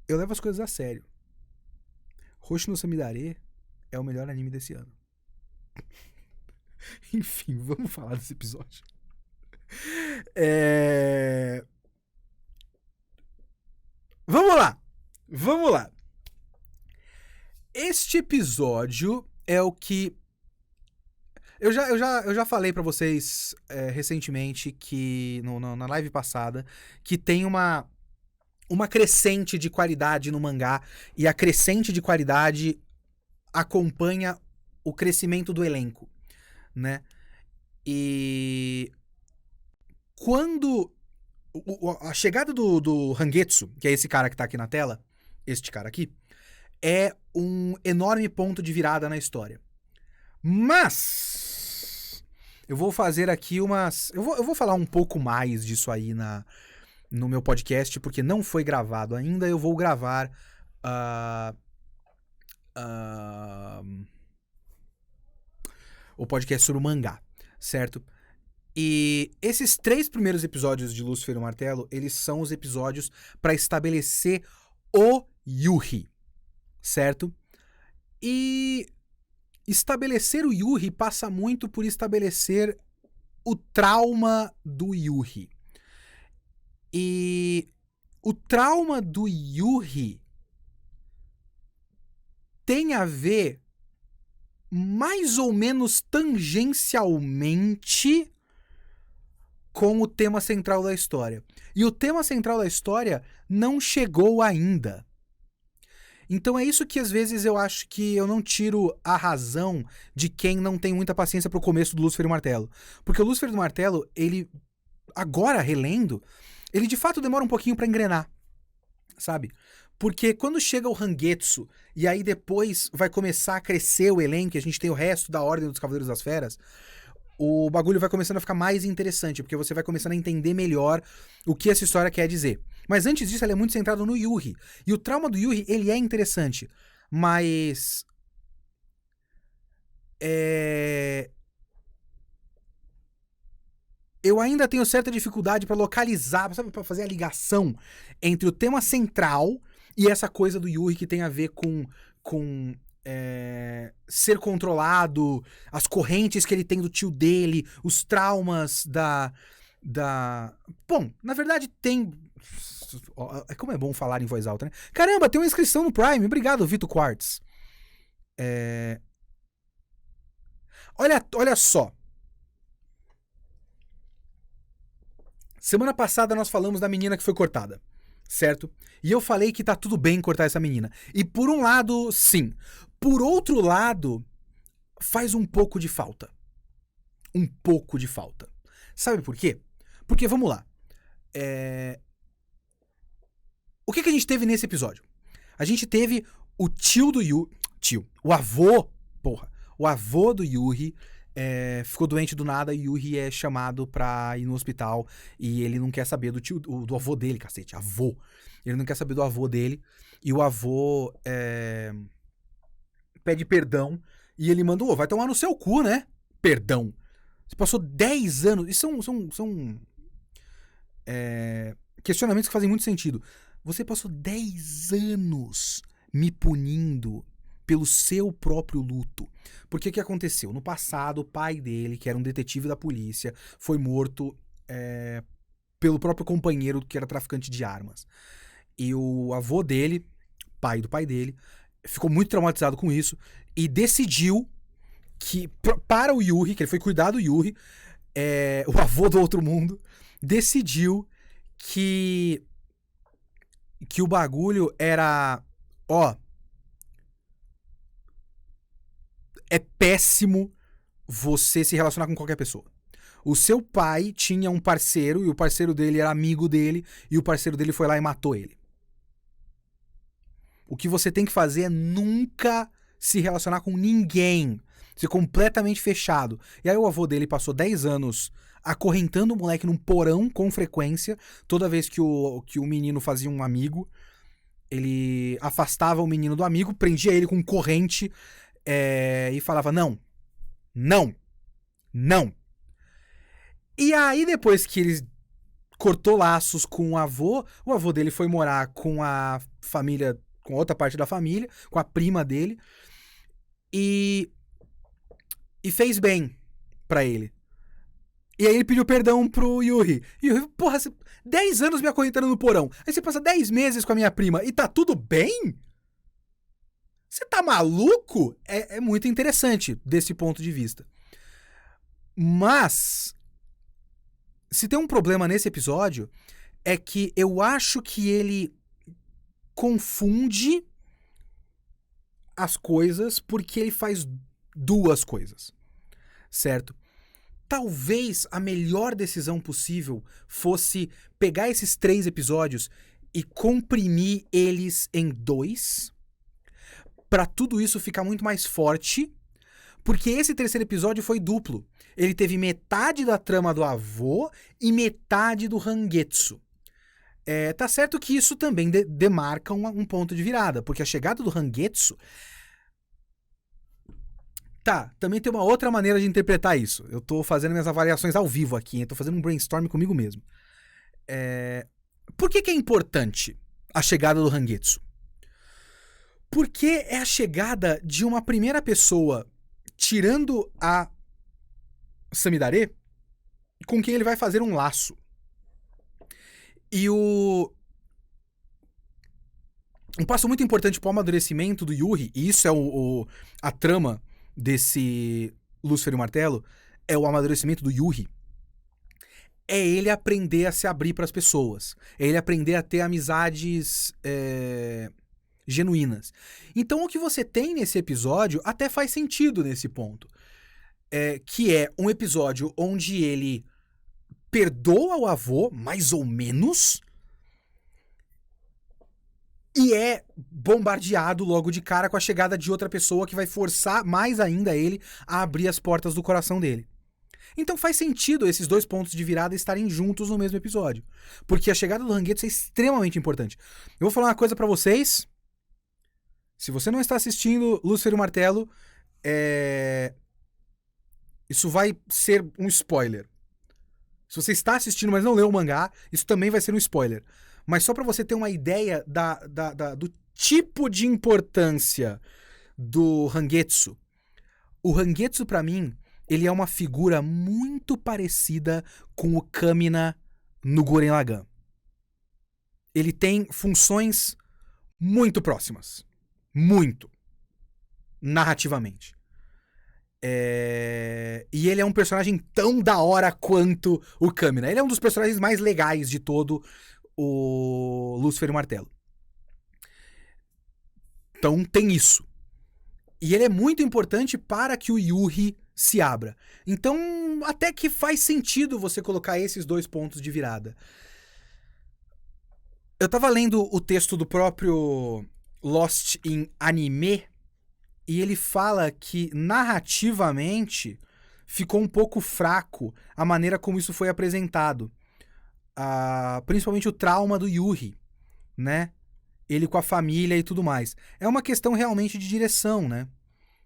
Eu levo as coisas a sério. Hoshi no Samidare é o melhor anime desse ano. Enfim, vamos falar desse episódio. Vamos lá. Este episódio é o que... Eu já falei pra vocês recentemente, que na live passada, que tem uma crescente de qualidade no mangá, e a crescente de qualidade acompanha o crescimento do elenco, né? E quando a chegada do Hangetsu, que é esse cara que tá aqui na tela, este cara aqui, é um enorme ponto de virada na história. Mas eu vou fazer aqui umas... Eu vou falar um pouco mais disso aí no meu podcast, porque não foi gravado ainda. Eu vou gravar o podcast sobre o mangá, certo? E esses 3 primeiros episódios de Lúcifer e o Martelo, eles são os episódios para estabelecer o Yuri, certo? E estabelecer o Yuri passa muito por estabelecer o trauma do Yuri. E o trauma do Yuri tem a ver mais ou menos tangencialmente com o tema central da história. E o tema central da história não chegou ainda. Então é isso que às vezes eu acho que eu não tiro a razão de quem não tem muita paciência pro começo do Lúcifer e o Martelo. Porque o Lúcifer e o Martelo, ele, agora relendo, ele de fato demora um pouquinho pra engrenar, sabe? Porque quando chega o Hangetsu, e aí depois vai começar a crescer o elenco, e a gente tem o resto da Ordem dos Cavaleiros das Feras, o bagulho vai começando a ficar mais interessante, porque você vai começando a entender melhor o que essa história quer dizer. Mas antes disso, ela é muito centrada no Yuri. E o trauma do Yuri, ele é interessante. Mas... eu ainda tenho certa dificuldade pra localizar, sabe, pra fazer a ligação entre o tema central e essa coisa do Yuri que tem a ver com ser controlado, as correntes que ele tem do tio dele, os traumas da... Bom, na verdade tem... Como é bom falar em voz alta, né? Caramba, tem uma inscrição no Prime. Obrigado, Vitor Quartz. Olha só. Semana passada nós falamos da menina que foi cortada, certo? E eu falei que tá tudo bem cortar essa menina. E por um lado, sim. Por outro lado, faz um pouco de falta. Um pouco de falta. Sabe por quê? Porque, vamos lá. O que a gente teve nesse episódio? A gente teve o tio do Yuri... O avô... O avô do Yuri ficou doente do nada e Yuri é chamado pra ir no hospital e ele não quer saber do avô dele, cacete. Avô. Ele não quer saber do avô dele. E o avô pede perdão e ele manda, vai tomar no seu cu, né? Perdão. Você passou 10 anos... Isso são questionamentos que fazem muito sentido. Você passou 10 anos me punindo pelo seu próprio luto. Porque o que aconteceu? No passado, o pai dele, que era um detetive da polícia, foi morto pelo próprio companheiro que era traficante de armas. E o avô dele, pai do pai dele, ficou muito traumatizado com isso e decidiu que, para o Yuri, que ele foi cuidar do Yuri, o avô do outro mundo, decidiu que o bagulho era, é péssimo você se relacionar com qualquer pessoa. O seu pai tinha um parceiro, e o parceiro dele era amigo dele, e o parceiro dele foi lá e matou ele. O que você tem que fazer é nunca se relacionar com ninguém. Ser completamente fechado. E aí o avô dele passou 10 anos acorrentando o moleque num porão com frequência. Toda vez que o menino fazia um amigo, ele afastava o menino do amigo, prendia ele com corrente e falava não. E aí depois que ele cortou laços com o avô dele foi morar com a família com outra parte da família, com a prima dele, e fez bem pra ele. E aí ele pediu perdão pro Yuri. E Yuri, porra, 10 anos me acorrentando no porão. Aí você passa 10 meses com a minha prima e tá tudo bem? Você tá maluco? É muito interessante desse ponto de vista. Mas, se tem um problema nesse episódio, é que eu acho que ele confunde as coisas porque ele faz duas coisas, certo? Talvez a melhor decisão possível fosse pegar esses 3 episódios e comprimir eles em 2, pra tudo isso ficar muito mais forte, porque esse terceiro episódio foi duplo. Ele teve metade da trama do avô e metade do Rangetsu. Tá certo que isso também demarca um ponto de virada, porque a chegada do Rangetsu... Tá, também tem uma outra maneira de interpretar isso. Eu tô fazendo minhas avaliações ao vivo aqui, hein? Tô fazendo um brainstorm comigo mesmo. Por que é importante a chegada do Rangetsu? Porque é a chegada de uma primeira pessoa, tirando a Samidare, com quem ele vai fazer um laço. E um passo muito importante pro amadurecimento do Yuri, e isso é a trama desse Lúcifer e o Martelo, é o amadurecimento do Yuri. É ele aprender a se abrir pras pessoas. É ele aprender a ter amizades genuínas. Então o que você tem nesse episódio até faz sentido nesse ponto. Que é um episódio onde ele perdoa o avô, mais ou menos, e é bombardeado logo de cara com a chegada de outra pessoa que vai forçar mais ainda ele a abrir as portas do coração dele. Então faz sentido esses 2 pontos de virada estarem juntos no mesmo episódio. Porque a chegada do Rangetsu é extremamente importante. Eu vou falar uma coisa pra vocês. Se você não está assistindo Lúcifer e o Martelo, isso vai ser um spoiler. Se você está assistindo, mas não leu o mangá, isso também vai ser um spoiler. Mas só pra você ter uma ideia do tipo de importância do Rangetsu. O Rangetsu, pra mim, ele é uma figura muito parecida com o Kamina no Gurren Lagann. Ele tem funções muito próximas. Muito. Narrativamente. E ele é um personagem tão da hora quanto o Kamina. Ele é um dos personagens mais legais de todo o Lúcifer e o Martelo. Então tem isso. E ele é muito importante para que o Yuri se abra. Então até que faz sentido você colocar esses 2 pontos de virada. Eu tava lendo o texto do próprio Lost em anime e ele fala que narrativamente ficou um pouco fraco a maneira como isso foi apresentado. Principalmente o trauma do Yuri, né? Ele com a família e tudo mais. É uma questão realmente de direção, né?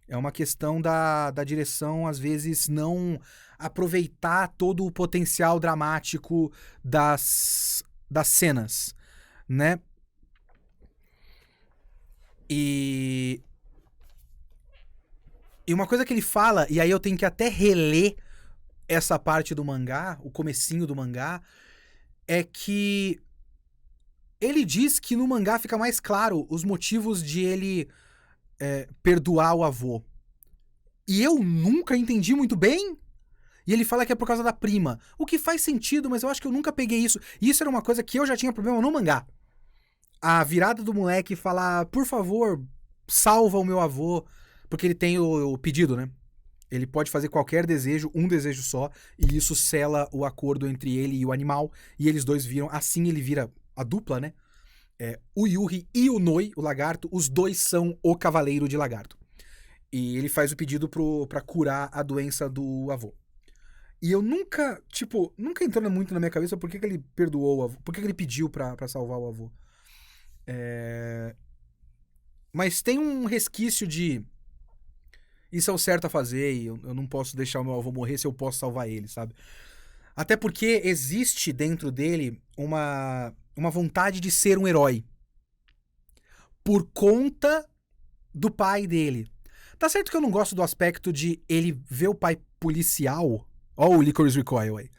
É uma questão da direção, às vezes, não aproveitar todo o potencial dramático das cenas, né? E uma coisa que ele fala, e aí eu tenho que até reler essa parte do mangá, o comecinho do mangá, é que ele diz que no mangá fica mais claro os motivos de ele perdoar o avô. E eu nunca entendi muito bem. E ele fala que é por causa da prima. O que faz sentido, mas eu acho que eu nunca peguei isso. E isso era uma coisa que eu já tinha problema no mangá. A virada do moleque falar, por favor, salva o meu avô. Porque ele tem o pedido, né? Ele pode fazer qualquer desejo, um desejo só. E isso sela o acordo entre ele e o animal. E eles dois viram, assim ele vira a dupla, né? O Yuri e o Noi, o lagarto, os dois são o cavaleiro de lagarto. E ele faz o pedido pra curar a doença do avô. E eu nunca entrou muito na minha cabeça por que ele perdoou o avô, por que ele pediu pra salvar o avô. Mas tem um resquício de isso é o certo a fazer e eu não posso deixar o meu avô morrer se eu posso salvar ele, sabe? Até porque existe dentro dele uma vontade de ser um herói. por conta do pai dele. Tá certo que eu não gosto do aspecto de ele ver o pai policial. Ó o Licorice Recoil aí.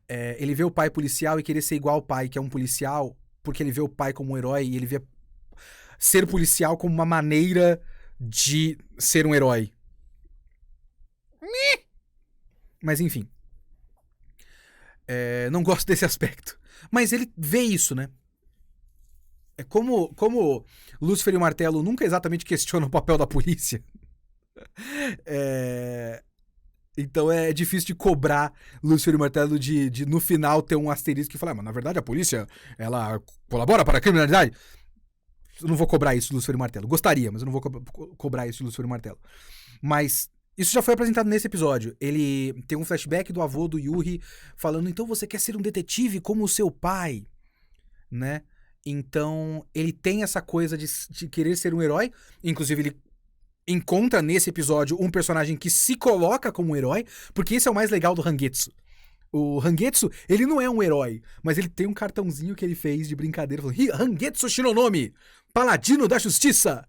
Ele vê o pai policial e querer ser igual ao pai, que é um policial, porque ele vê o pai como um herói e ele vê ser policial como uma maneira de ser um herói. Mas enfim. Não gosto desse aspecto. Mas ele vê isso, né? Como Lúcifer e o Martelo nunca exatamente questionam o papel da polícia. Então é difícil de cobrar Lúcifer e o Martelo de no final ter um asterisco que fala, mas na verdade a polícia, ela colabora para a criminalidade. Eu não vou cobrar isso de Lúcifer e Martelo. Gostaria, mas eu não vou cobrar isso de Lúcifer e Martelo. Mas isso já foi apresentado nesse episódio. Ele tem um flashback do avô do Yuri falando, então você quer ser um detetive como o seu pai, né? Então ele tem essa coisa de querer ser um herói. Inclusive ele encontra nesse episódio um personagem que se coloca como um herói, porque esse é o mais legal do Hangetsu. O Hangetsu, ele não é um herói, mas ele tem um cartãozinho que ele fez de brincadeira, falando, Hangetsu Shinonomi, Paladino da Justiça.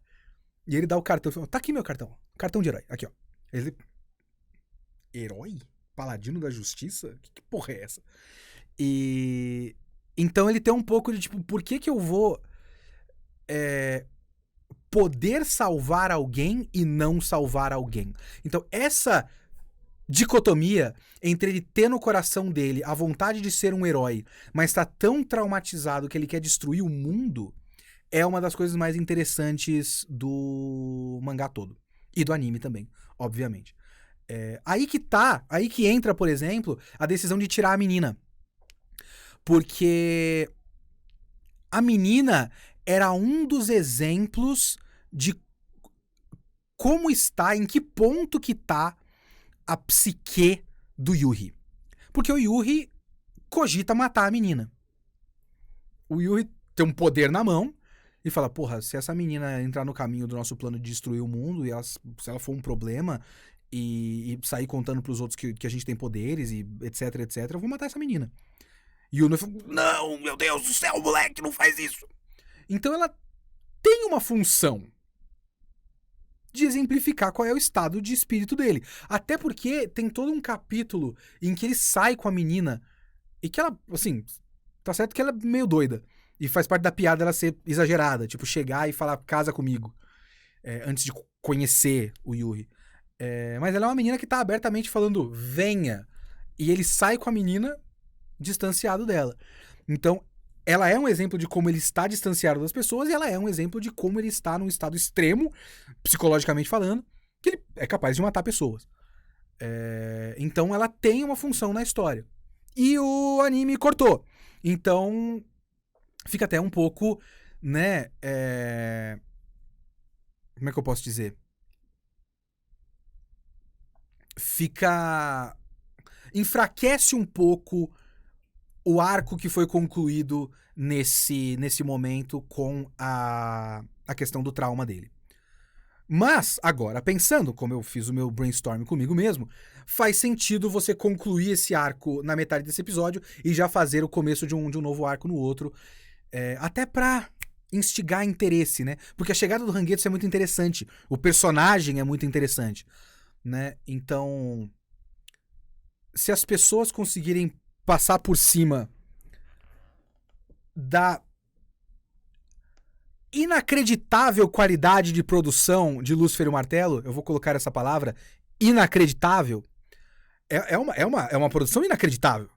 E ele dá o cartão, fala, tá aqui meu cartão, cartão de herói, aqui ó. Ele, herói? Paladino da Justiça? Que porra é essa? E então ele tem um pouco de tipo, por que eu vou poder salvar alguém e não salvar alguém? Então essa dicotomia entre ele ter no coração dele a vontade de ser um herói, mas tá tão traumatizado que ele quer destruir o mundo, é uma das coisas mais interessantes do mangá todo. E do anime também, obviamente. Aí que entra, por exemplo, a decisão de tirar a menina. Porque a menina era um dos exemplos de como está, em que ponto que tá a psique do Yuri. Porque o Yuri cogita matar a menina. O Yuri tem um poder na mão e fala, porra, se essa menina entrar no caminho do nosso plano de destruir o mundo, se ela for um problema e sair contando pros outros que a gente tem poderes e etc, etc, eu vou matar essa menina. E o Yuri fala, não, meu Deus do céu, moleque, não faz isso. Então ela tem uma função de exemplificar qual é o estado de espírito dele. Até porque tem todo um capítulo em que ele sai com a menina e que ela, assim, tá certo que ela é meio doida. E faz parte da piada ela ser exagerada. Tipo, chegar e falar, casa comigo. Antes de conhecer o Yuri. Mas ela é uma menina que tá abertamente falando, venha. E ele sai com a menina distanciado dela. Então, ela é um exemplo de como ele está distanciado das pessoas e ela é um exemplo de como ele está num estado extremo, psicologicamente falando, que ele é capaz de matar pessoas. Então ela tem uma função na história. E o anime cortou. Então fica até um pouco, né? Como é que eu posso dizer? Enfraquece um pouco o arco que foi concluído nesse momento com a questão do trauma dele. Mas, agora, pensando, como eu fiz o meu brainstorm comigo mesmo, faz sentido você concluir esse arco na metade desse episódio e já fazer o começo de um novo arco no outro. Até pra instigar interesse, né? Porque a chegada do Hangetsu é muito interessante. O personagem é muito interessante, né? Então, se as pessoas conseguirem passar por cima da inacreditável qualidade de produção de Lúcifer e o Martelo, eu vou colocar essa palavra, inacreditável, é uma produção inacreditável.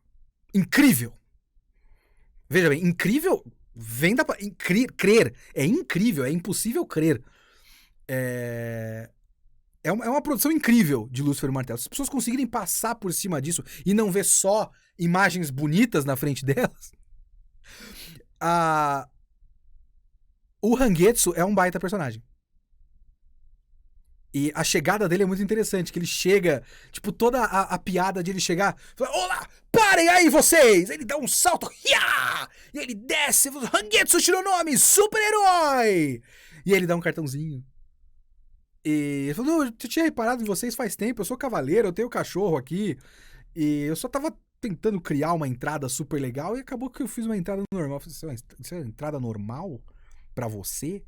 Incrível. Veja bem, incrível vem da... Crer. É incrível, é impossível crer. É uma produção incrível de Lúcifer e o Martelo. Se as pessoas conseguirem passar por cima disso e não ver só imagens bonitas na frente delas, o Hangetsu é um baita personagem. E a chegada dele é muito interessante, que ele chega, tipo, toda a piada de ele chegar, fala, olá, parem aí vocês! Ele dá um salto, hiá! E ele desce, Hangetsu Shinonomi, super-herói! E ele dá um cartãozinho. E ele falou, eu tinha reparado em vocês faz tempo, eu sou cavaleiro, eu tenho cachorro aqui, e eu só tava tentando criar uma entrada super legal, e acabou que eu fiz uma entrada normal. Eu falei, isso é uma entrada normal pra você?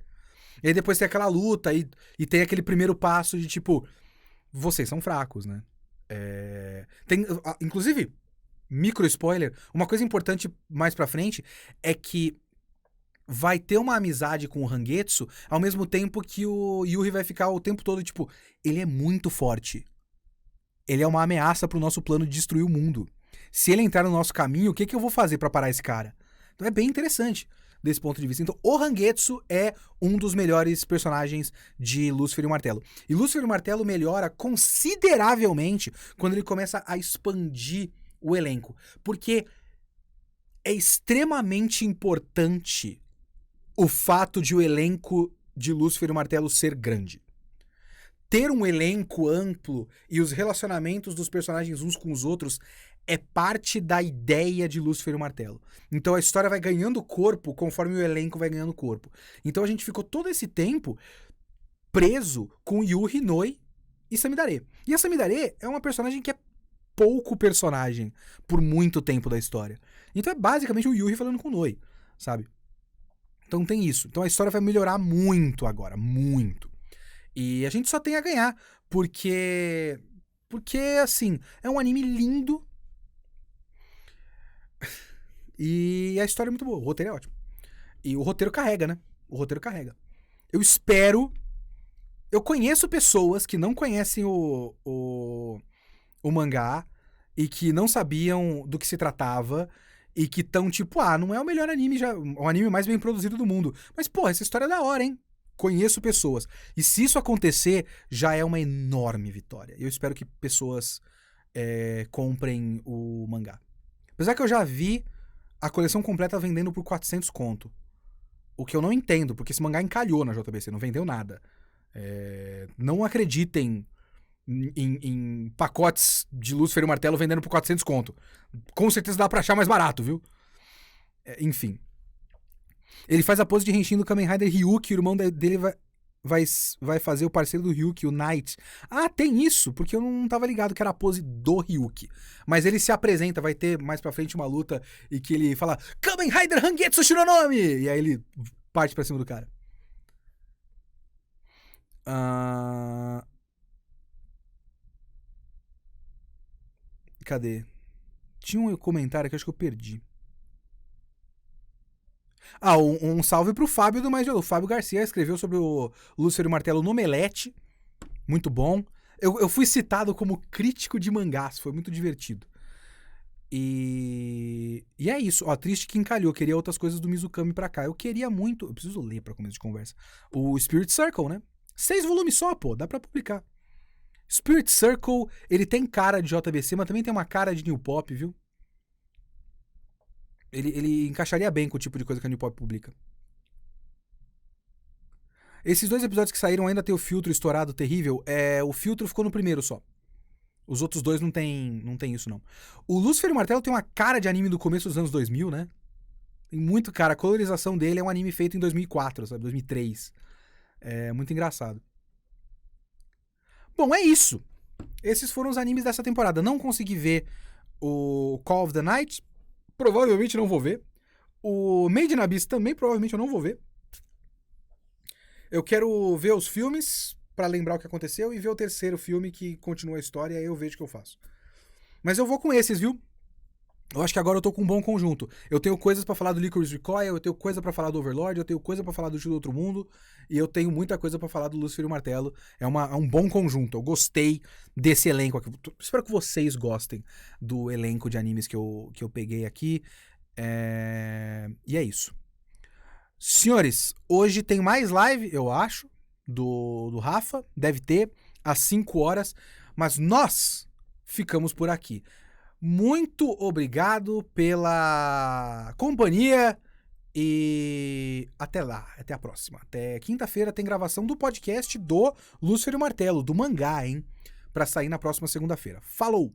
E aí depois tem aquela luta e tem aquele primeiro passo de tipo, vocês são fracos, né? Inclusive, micro spoiler, uma coisa importante mais pra frente é que vai ter uma amizade com o Rangetsu, ao mesmo tempo que o Yuri vai ficar o tempo todo, tipo, ele é muito forte. Ele é uma ameaça pro nosso plano de destruir o mundo. Se ele entrar no nosso caminho, o que eu vou fazer pra parar esse cara? Então é bem interessante desse ponto de vista. Então, o Rangetsu é um dos melhores personagens de Lúcifer e o Martelo. E Lúcifer e o Martelo melhora consideravelmente quando ele começa a expandir o elenco. Porque é extremamente importante o fato de o elenco de Lúcifer e o Martelo ser grande. Ter um elenco amplo e os relacionamentos dos personagens uns com os outros é parte da ideia de Lúcifer e o Martelo. Então a história vai ganhando corpo conforme o elenco vai ganhando corpo. Então a gente ficou todo esse tempo preso com Yuri, Noi e Samidare. E a Samidare é uma personagem que é pouco personagem por muito tempo da história. Então é basicamente o Yuri falando com o Noi, sabe? Então tem isso. Então a história vai melhorar muito agora, muito. E a gente só tem a ganhar, porque assim, é um anime lindo e a história é muito boa, o roteiro é ótimo. E o roteiro carrega, né? O roteiro carrega. Eu espero... Eu conheço pessoas que não conhecem o mangá e que não sabiam do que se tratava e que estão tipo, não é o melhor anime, o anime mais bem produzido do mundo. Mas, pô, essa história é da hora, hein? Conheço pessoas. E se isso acontecer, já é uma enorme vitória. Eu espero que pessoas comprem o mangá. Apesar que eu já vi a coleção completa vendendo por 400 conto. O que eu não entendo, porque esse mangá encalhou na JBC, não vendeu nada. Não acreditem em pacotes de Lúcifer e o Martelo vendendo por 400 conto. Com certeza dá pra achar mais barato, viu? Enfim. Ele faz a pose de Henshin do Kamen Rider Ryuki, o irmão dele vai fazer o parceiro do Ryuki, o Knight. Ah, tem isso, porque eu não tava ligado que era a pose do Ryuki. Mas ele se apresenta, vai ter mais pra frente uma luta e que ele fala Kamen Rider Hangetsu Shironome! E aí ele parte pra cima do cara. Cadê? Tinha um comentário que eu acho que eu perdi. Um salve pro Fábio do Mais de Alô. O Fábio Garcia escreveu sobre o Lúcifer e o Martelo no Omelete. Muito bom. Eu fui citado como crítico de mangás. Foi muito divertido. E é isso. Ó, triste que encalhou. Queria outras coisas do Mizukami pra cá. Eu queria muito... Eu preciso ler pra começo de conversa. O Spirit Circle, né? 6 volumes só, pô. Dá pra publicar. Spirit Circle, ele tem cara de JBC, mas também tem uma cara de New Pop, viu? Ele encaixaria bem com o tipo de coisa que a New Pop publica. Esses 2 episódios que saíram ainda tem o filtro estourado terrível. O filtro ficou no primeiro só. Os outros 2 não tem isso, não. O Lúcifer e o Martelo tem uma cara de anime do começo dos anos 2000, né? Tem muito cara. A colorização dele é um anime feito em 2004, sabe? 2003. É muito engraçado. Bom, é isso. Esses foram os animes dessa temporada. Não consegui ver o Call of the Night. Provavelmente não vou ver. O Made in Abyss também provavelmente eu não vou ver. Eu quero ver os filmes pra lembrar o que aconteceu e ver o terceiro filme que continua a história e aí eu vejo o que eu faço. Mas eu vou com esses, viu? Eu acho que agora eu tô com um bom conjunto. Eu tenho coisas pra falar do Licorice Recoil, eu tenho coisa pra falar do Overlord, eu tenho coisa pra falar do Tio do Outro Mundo e eu tenho muita coisa pra falar do Lúcifer e o Martelo. É um bom conjunto. Eu gostei desse elenco aqui. Espero que vocês gostem do elenco de animes que eu peguei aqui. E é isso. Senhores, hoje tem mais live, eu acho, do Rafa. Deve ter, às 5 horas. Mas nós ficamos por aqui. Muito obrigado pela companhia e até lá, até a próxima. Até quinta-feira tem gravação do podcast do Lúcifer e o Martelo, do mangá, hein? Pra sair na próxima segunda-feira. Falou!